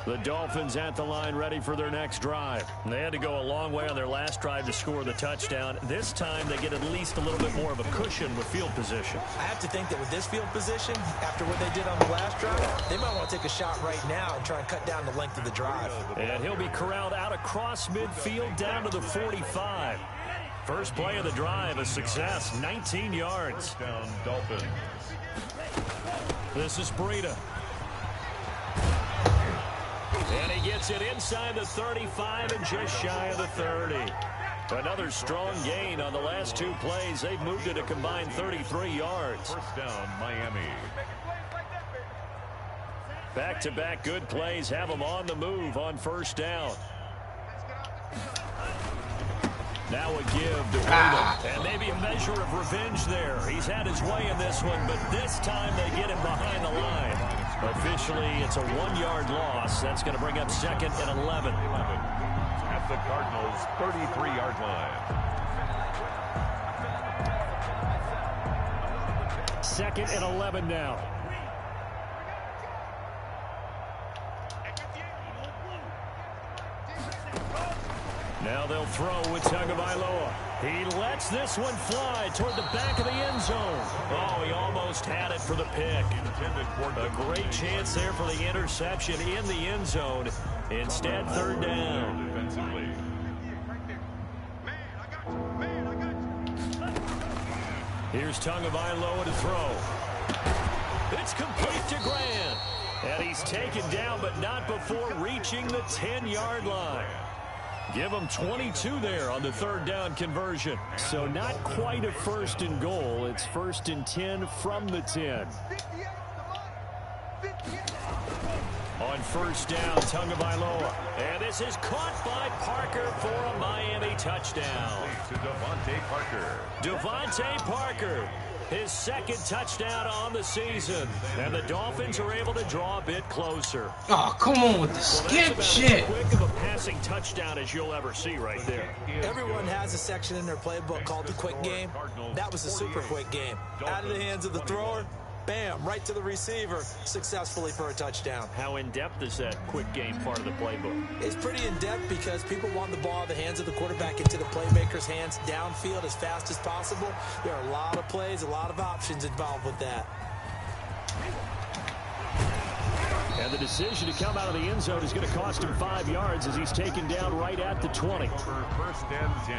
Speaker 2: The Dolphins at the line ready for their next drive. They had to go a long way on their last drive to score the touchdown. This time they get at least a little bit more of a cushion with field position.
Speaker 3: I have to think that with this field position, after what they did on the last drive, they might want to take a shot right now and try and cut down the length of the drive.
Speaker 2: And he'll be corralled out across midfield down to the 45. First play of the drive, a success, 19 yards.
Speaker 4: First down, Dolphins.
Speaker 2: This is Breida. And he gets it inside the 35 and just shy of the 30. Another strong gain on the last two plays. They've moved it a combined 33 yards.
Speaker 4: First down, Miami.
Speaker 2: Back-to-back good plays have them on the move on first down. Now a give to Breida. And maybe a measure of revenge there. He's had his way in this one, but this time they get him behind the line. Officially, it's a 1-yard loss. That's going to bring up 2nd and 11.
Speaker 4: At the Cardinals' 33-yard line.
Speaker 2: 2nd and 11 now. Now they'll throw with Tagovailoa. He lets this one fly toward the back of the end zone. Oh, he almost had it for the pick. A great chance there for the interception in the end zone. Instead, 3rd down.
Speaker 4: Defensively.
Speaker 2: Here's Tagovailoa to throw. It's complete to Grant. And he's taken down, but not before reaching the 10-yard line. Give them 22 there on the 3rd down conversion. So not quite a 1st and goal. It's 1st and 10 from the 10. On first down, Tagovailoa. And this is caught by Parker for a Miami touchdown.
Speaker 4: To Devontae Parker.
Speaker 2: Devontae Parker. His 2nd touchdown on the season. And the Dolphins are able to draw a bit closer.
Speaker 5: Oh, come on with the skip shit.
Speaker 2: As quick of a passing touchdown as you'll ever see right there.
Speaker 3: Everyone has a section in their playbook called the quick game. That was a super quick game. Out of the hands of the thrower, bam, right to the receiver, successfully for a touchdown.
Speaker 2: How in-depth is that quick game part of the playbook?
Speaker 3: It's pretty in-depth because people want the ball in the hands of the quarterback into the playmaker's hands downfield as fast as possible. There are a lot of plays, a lot of options involved with that.
Speaker 2: And the decision to come out of the end zone is going to cost him 5 yards as he's taken down right at the 20.
Speaker 4: For 1st and 10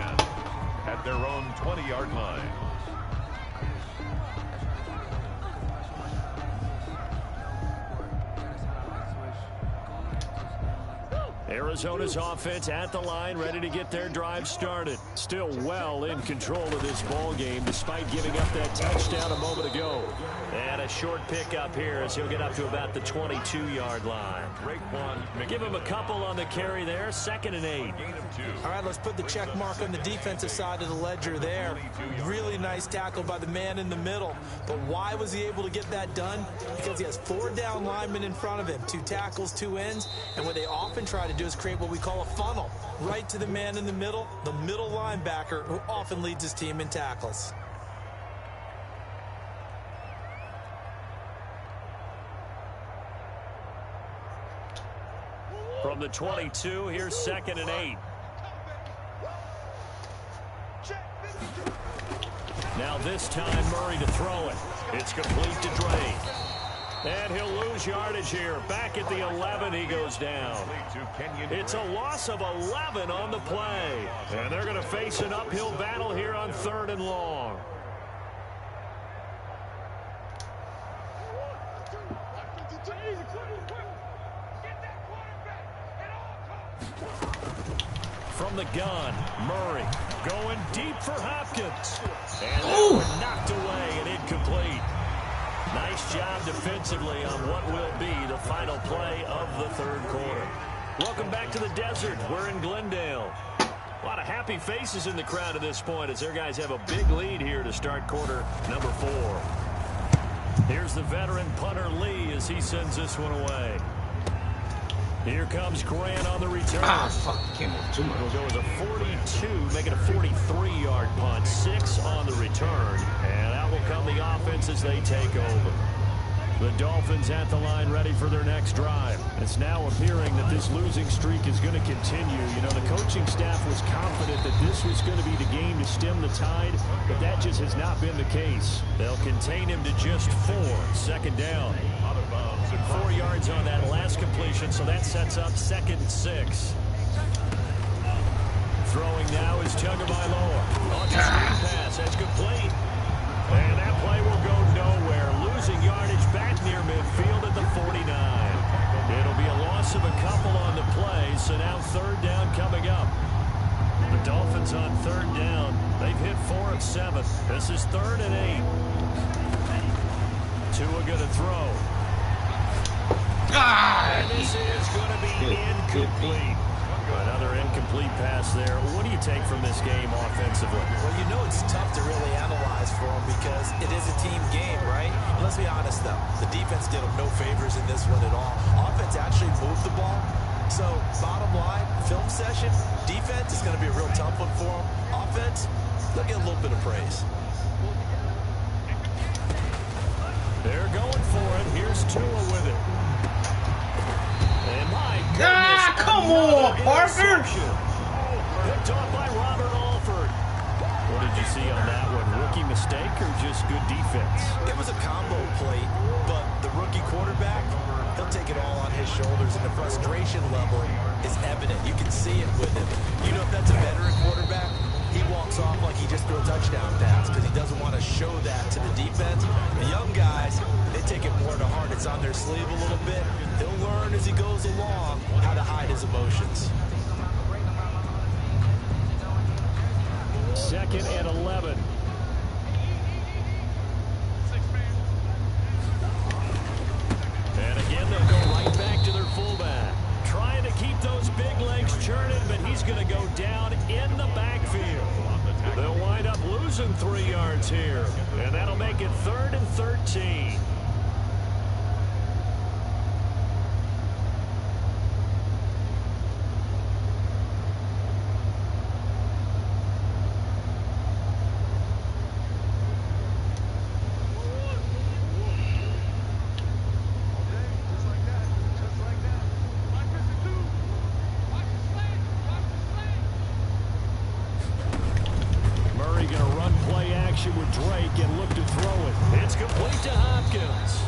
Speaker 4: at their own 20-yard line.
Speaker 2: Arizona's offense at the line, ready to get their drive started. Still well in control of this ball game, despite giving up that touchdown a moment ago. And a short pickup here as he'll get up to about the 22-yard line. Give him a couple on the carry there. 2nd and 8.
Speaker 3: All right, let's put the check mark on the defensive side of the ledger there. Really nice tackle by the man in the middle. But why was he able to get that done? Because he has 4 down linemen in front of him, 2 tackles, 2 ends, and what they often try to do is create what we call a funnel right to the man in the middle linebacker, who often leads his team in tackles.
Speaker 2: From the 22, here's 2nd and 8. Now this time Murray to throw it. It's complete to Drake. And he'll lose yardage here. Back at the 11, he goes down. It's a loss of 11 on the play. And they're going to face an uphill battle here on 3rd and long. From the gun, Murray going deep for Hopkins. And that one knocked away and incomplete. Nice job defensively on what will be the final play of the 3rd quarter. Welcome back to the desert. We're in Glendale. A lot of happy faces in the crowd at this point as their guys have a big lead here to start quarter number 4. Here's the veteran punter Lee as he sends this one away. Here comes Grant on the return.
Speaker 5: Came up too much.
Speaker 2: It'll go as a 42, make it a 43-yard punt. 6 on the return. And out will come the offense as they take over. The Dolphins at the line ready for their next drive. It's now appearing that this losing streak is going to continue. You know, the coaching staff was confident that this was going to be the game to stem the tide, but that just has not been the case. They'll contain him to just 4. Second down. 4 yards on that last completion, so that sets up 2nd and 6. Throwing now is Tagovailoa. Launches screen pass. That's complete. And that play will go nowhere. Losing yardage back near midfield at the 49. It'll be a loss of a couple on the play, so now 3rd down coming up. The Dolphins on 3rd down. They've hit 4 of 7. This is 3rd and 8. Tua going to throw. And this is going to be incomplete. Another incomplete pass there. What do you take from this game offensively?
Speaker 3: Well, you know it's tough to really analyze for them because it is a team game, right? And let's be honest, though. The defense did them no favors in this one at all. Offense actually moved the ball. So, bottom line, film session, defense is going to be a real tough one for them. Offense, they'll get a little bit of praise.
Speaker 2: They're going for it. Here's Tua with it. And my goodness,
Speaker 5: come on, Parker!
Speaker 2: Picked off by Robert Alford. What did you see on that one? Rookie mistake or just good defense?
Speaker 3: It was a combo play, but the rookie quarterback, he'll take it all on his shoulders, and the frustration level is evident. You can see it with him. You know, if that's a veteran quarterback, he walks off like he just threw a touchdown pass because he doesn't want to show that to the defense. The young guys, they take it more to heart. It's on their sleeve a little bit. He'll learn as he goes along how to hide his emotions.
Speaker 2: 2nd and 11. And again, they'll go right back to their fullback. Trying to keep those big legs churning, but he's going to go down in the backfield. They'll wind up losing 3 yards here, and that'll make it 3rd and 13. With Drake and look to throw it. It's complete to Hopkins.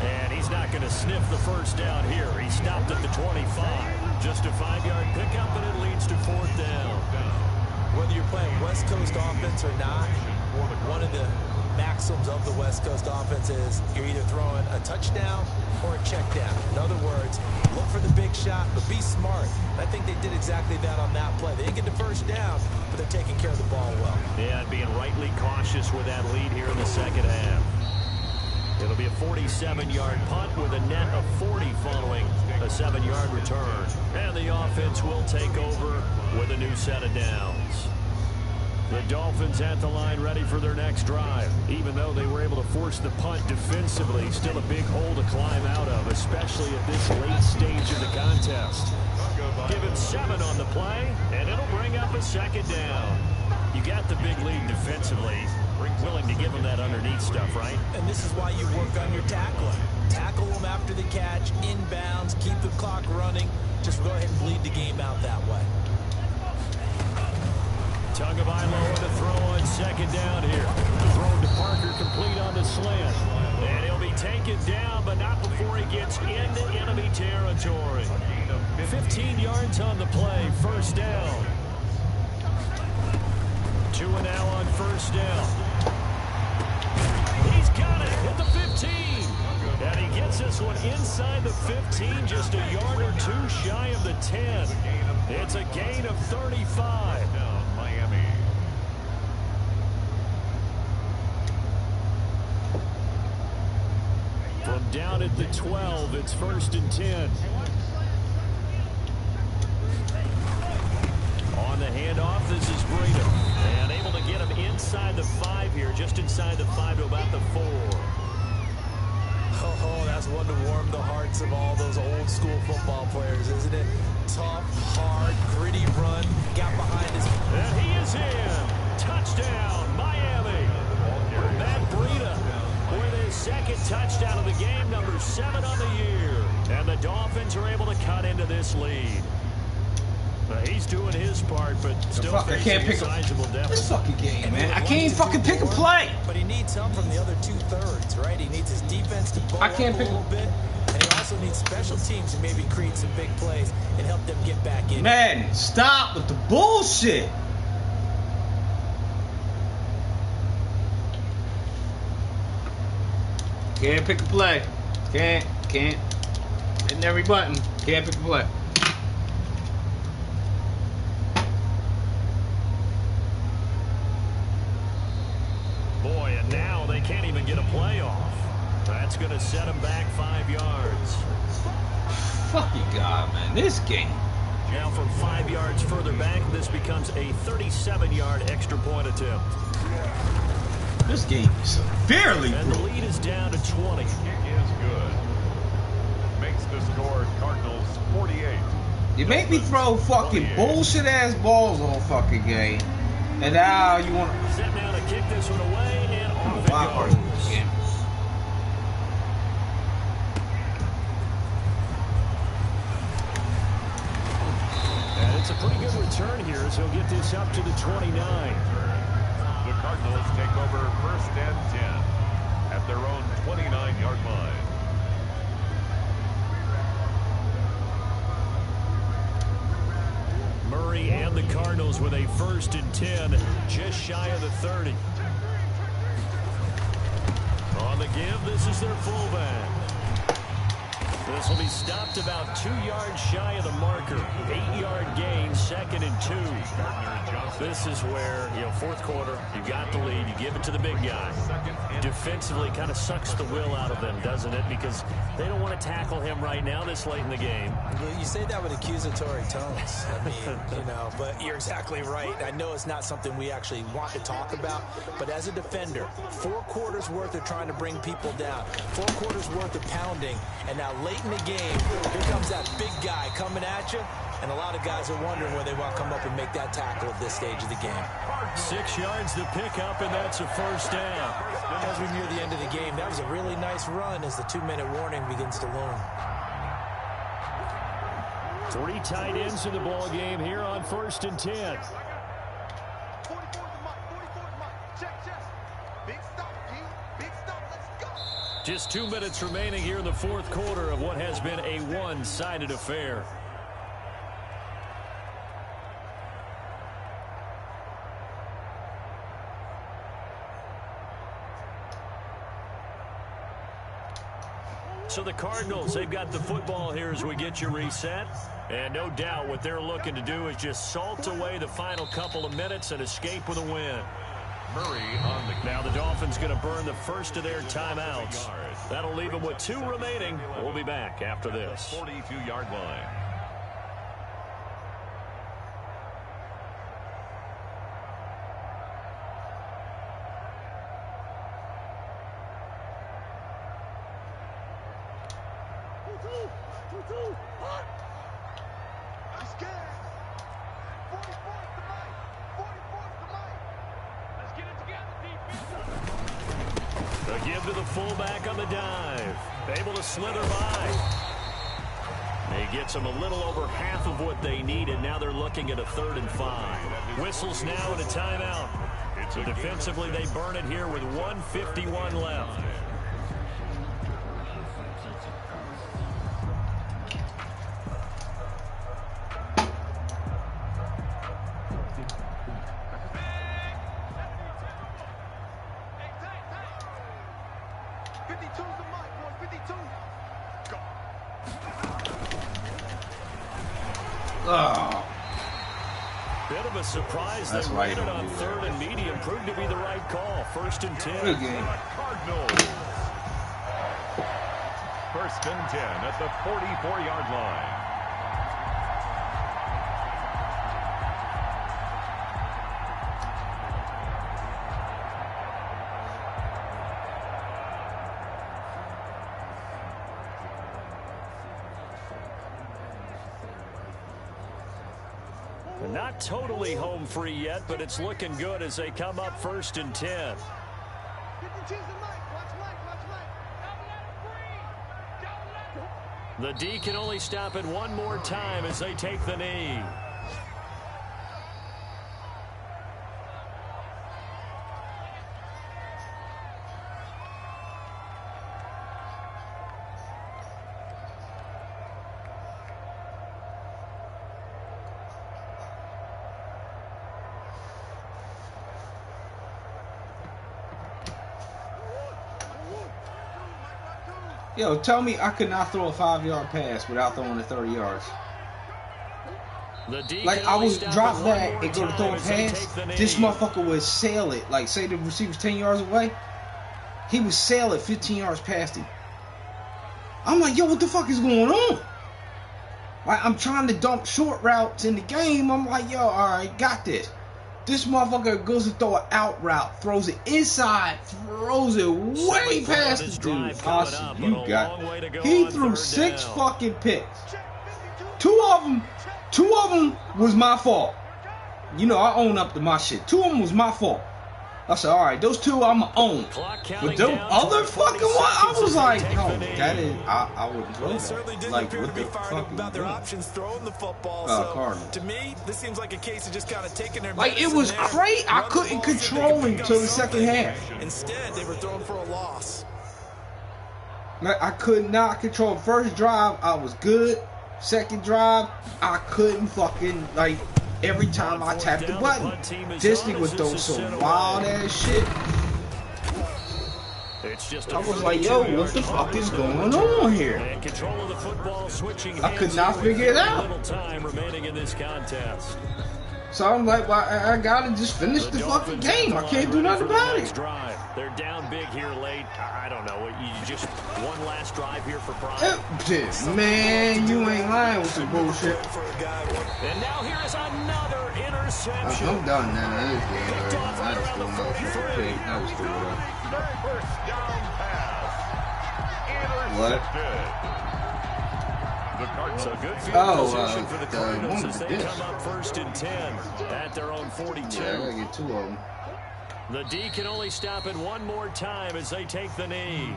Speaker 2: And he's not going to sniff the first down here. He stopped at the 25. Just a 5-yard pickup, and it leads to 4th down.
Speaker 3: Whether you're playing West Coast offense or not, one of the maxims of the West Coast offense is you're either throwing a touchdown or a check down. In other words, look for the big shot, but be smart. I think they did exactly that on that play. They didn't get the first down, but they're taking care of the ball well.
Speaker 2: Yeah, and being rightly cautious with that lead here in the 2nd half. It'll be a 47-yard punt with a net of 40 following a 7-yard return. And the offense will take over with a new set of downs. The Dolphins at the line ready for their next drive. Even though they were able to force the punt defensively, still a big hole to climb out of, especially at this late stage of the contest. Give him 7 on the play, and it'll bring up a 2nd down. You got the big lead defensively. Willing to give him that underneath stuff, right?
Speaker 3: And this is why you work on your tackling. Tackle them after the catch, inbounds, keep the clock running. Just go ahead and bleed the game out that way.
Speaker 2: Tagovailoa to throw on 2nd down here. Throw to Parker, complete on the slant. And he'll be taken down, but not before he gets into enemy territory. 15 yards on the play, 1st down. Tua now on 1st down. He's got it at the 15. And he gets this one inside the 15, just a yard or 2 shy of the 10. It's a gain of 35.
Speaker 4: Miami.
Speaker 2: From down at the 12, it's 1st and 10. On the handoff, this is Breida. And able to get him inside the 5 here, just inside the 5 to about the 4.
Speaker 3: Oh, that's one to warm the hearts of all those old school football players, isn't it? Tough, hard, gritty run, got behind his...
Speaker 2: And he is in. Touchdown, Miami. Matt Breida with his 2nd touchdown of the game, now 7 on the year. And the Dolphins are able to cut into this lead. He's doing his part, but still facing a sizable deficit.
Speaker 5: This fucking game, man. I can't even fucking pick a play.
Speaker 3: But he needs help from the other 2/3, right? He needs his defense to blow up a little bit, and he also needs special teams to maybe create some big plays and help them get back in.
Speaker 5: Man, stop with the bullshit. Can't pick a play. Can't. Hitting every button. Can't pick a play.
Speaker 2: Boy, and now they can't even get a play off. That's going to set them back 5 yards.
Speaker 5: Fucking God, man. This game.
Speaker 2: Now from 5 yards further back, this becomes a 37-yard extra point attempt.
Speaker 5: This game is severely brutal.
Speaker 2: And the lead is down to 20.
Speaker 4: Kick is good. Makes the score Cardinals 48.
Speaker 5: You make me throw fucking bullshit ass balls all fucking game. And now you want to
Speaker 2: set down to kick this one away and off it goes. And it's a pretty good return here as he'll get this up to the 29.
Speaker 4: The Cardinals take over 1st and 10 at their own 29-yard line.
Speaker 2: Murray and the Cardinals with a 1st and 10, just shy of the 30. On the give, this is their fullback. This will be stopped about 2 yards shy of the marker. 8-yard gain, 2nd and 2. This is where, fourth quarter, you got the lead, you give it to the big guy. Defensively, kind of sucks the will out of them, doesn't it? Because they don't want to tackle him right now this late in the game.
Speaker 3: You say that with accusatory tones. I mean, but you're exactly right. I know it's not something we actually want to talk about, but as a defender, 4 quarters worth of trying to bring people down, 4 quarters worth of pounding, and now late in the game, here comes that big guy coming at you, and a lot of guys are wondering where they want to come up and make that tackle at this stage of the game.
Speaker 2: 6 yards to pick up, and that's a 1st down.
Speaker 3: As we near the end of the game, that was a really nice run as the 2-minute warning begins to loom.
Speaker 2: 3 tight ends in the ball game here on 1st and 10. Just 2 minutes remaining here in the fourth quarter of what has been a one-sided affair. So the Cardinals, they've got the football here as we get you reset. And no doubt what they're looking to do is just salt away the final couple of minutes and escape with a win.
Speaker 4: Murray on the
Speaker 2: now the Dolphins going to burn the first of their timeouts. That'll leave them with 2 remaining. We'll be back after this.
Speaker 4: 42-yard line.
Speaker 2: The give to the fullback on the dive. Able to slither by. He gets them a little over half of what they need, and now they're looking at a 3rd and 5. Whistles now and a timeout. So defensively, they burn it here with 1:51 left.
Speaker 5: Oh.
Speaker 2: Bit of a surprise.
Speaker 5: That's
Speaker 2: they
Speaker 5: why
Speaker 2: ran
Speaker 5: you
Speaker 2: it
Speaker 5: don't
Speaker 2: on
Speaker 5: do
Speaker 2: 3rd
Speaker 5: that.
Speaker 2: and medium. Proved to be the right call. 1st and 10.
Speaker 5: Good game.
Speaker 4: Cardinals. 1st and 10 at the 44-yard line.
Speaker 2: Not totally home free yet, but it's looking good as they come up 1st and 10. The D can only stop it one more time as they take the knee.
Speaker 5: Yo, tell me I could not throw a 5-yard pass without throwing it 30 yards. Like, I was drop back and go to throw a pass. This motherfucker would sail it. Like, say the receiver's 10 yards away. He would sail it 15 yards past him. I'm like, yo, what the fuck is going on? Like, I'm trying to dump short routes in the game. I'm like, yo, alright, got this. This motherfucker goes to throw an out route, throws it inside, throws it way past the dude. Awesome, you got it. He threw 6 fucking picks. Two of them was my fault. You know, I own up to my shit. 2 of them was my fault. I said, all right, those 2 I'm gonna own. But the other fucking one, I was like, no, that is, I wouldn't throw that. Like, what the fuck about their options throwing the football? So, to me, this seems like a case of just kind of taking their. Like, it was crazy. I couldn't control him until the second half. Instead, they were throwing for a loss. Like, I could not control. First drive, I was good. Second drive, I couldn't fucking, like. Every time I tapped the button, this nigga would throw some wild ass shit. I was like, yo, what the fuck is going on here? I could not figure it out. So I'm like, well, I gotta just finish the fucking game. I can't do nothing about it.
Speaker 2: They're down big here late. I don't know. You just one last drive here for pride.
Speaker 5: Man, you ain't lying with some bullshit.
Speaker 2: And now here is another interception.
Speaker 5: I'm done now. I just threw another fucking pick. I just threw it up.
Speaker 4: First down pass.
Speaker 5: What?
Speaker 2: So good field position for the Cardinals as they come up 1st and 10 at their own 42.
Speaker 5: Yeah, I gotta get 2 of them.
Speaker 2: The D can only stop it one more time as they take the knee.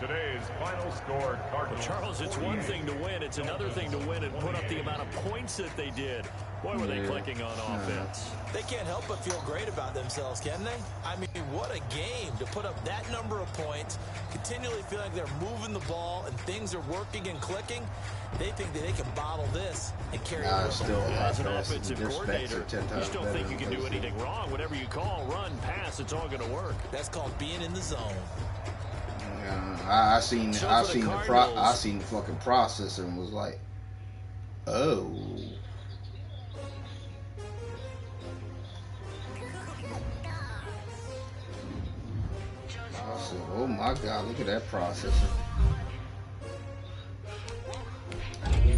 Speaker 4: Today's final score, Cardinals.
Speaker 2: Charles, it's one thing to win. It's another thing to win and put up the amount of points that they did. Boy, were they clicking on offense.
Speaker 3: They can't help but feel great about themselves, can they? I mean, what a game to put up that number of points, continually feeling like they're moving the ball and things are working and clicking. They think that they can bottle this and carry it over.
Speaker 2: As an offensive coordinator, you just don't think you can do anything wrong. Whatever you call, run, pass, it's all going to work.
Speaker 3: That's called being in the zone.
Speaker 5: I seen the fucking processor and was like, oh. I said, oh my god, look at that processor.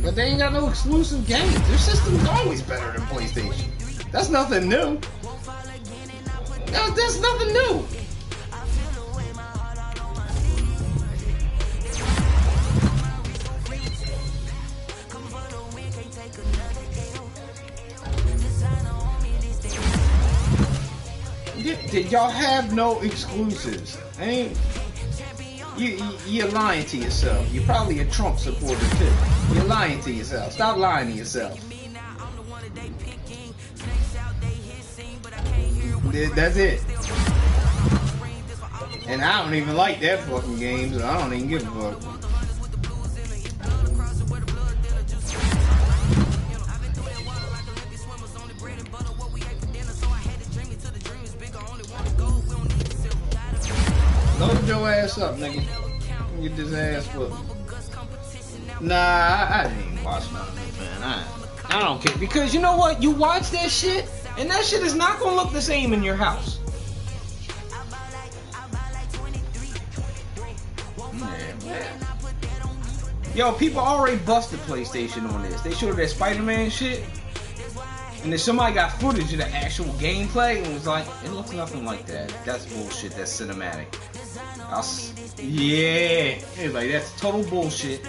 Speaker 5: But they ain't got no exclusive games. Their system's always better than PlayStation. That's nothing new. That's nothing new. Y'all have no exclusives. Ain't you're lying to yourself. You're probably a Trump supporter too. You're lying to yourself. Stop lying to yourself. That's it. And I don't even like that fucking game, so I don't even give a fuck. Load your ass up, nigga. Get this ass whooped. Nah, I didn't even watch none of it, man. I don't care. Because you know what? You watch that shit, and that shit is not gonna look the same in your house. Man. Yo, people already busted PlayStation on this. They showed that Spider-Man shit, and then somebody got footage of the actual gameplay and was like, it looks nothing like that. That's bullshit. That's cinematic. Yeah, it's like that's total bullshit.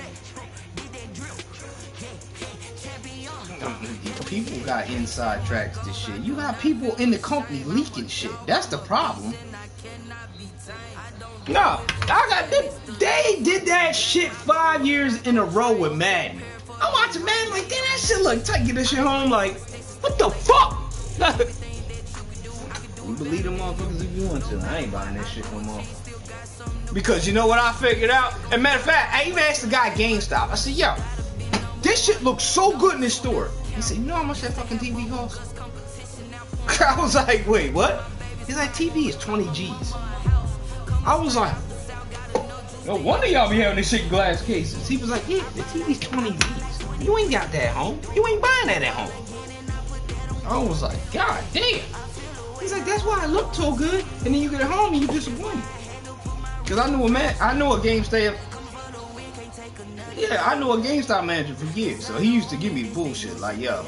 Speaker 5: people got inside tracks to shit. You got people in the company leaking shit. That's the problem. No, they did that shit 5 years in a row with Madden. I'm watching Madden like, damn, that shit look tight. Get this shit home like, what the fuck? You believe them motherfuckers if you want to. I ain't buying that shit no more. Because you know what I figured out? And matter of fact, I even asked the guy at GameStop. I said, yo, this shit looks so good in this store. He said, you know how much that fucking TV costs? I was like, wait, what? He's like, TV is 20 G's. I was like, no wonder y'all be having this shit in glass cases. He was like, yeah, the TV's 20 G's. You ain't got that at home. You ain't buying that at home. I was like, God damn. He's like, that's why it looked so good. And then you get it home and you disappointed. Cause I knew a GameStop. Yeah, I knew a GameStop manager for years. So he used to give me the bullshit. Like, yo.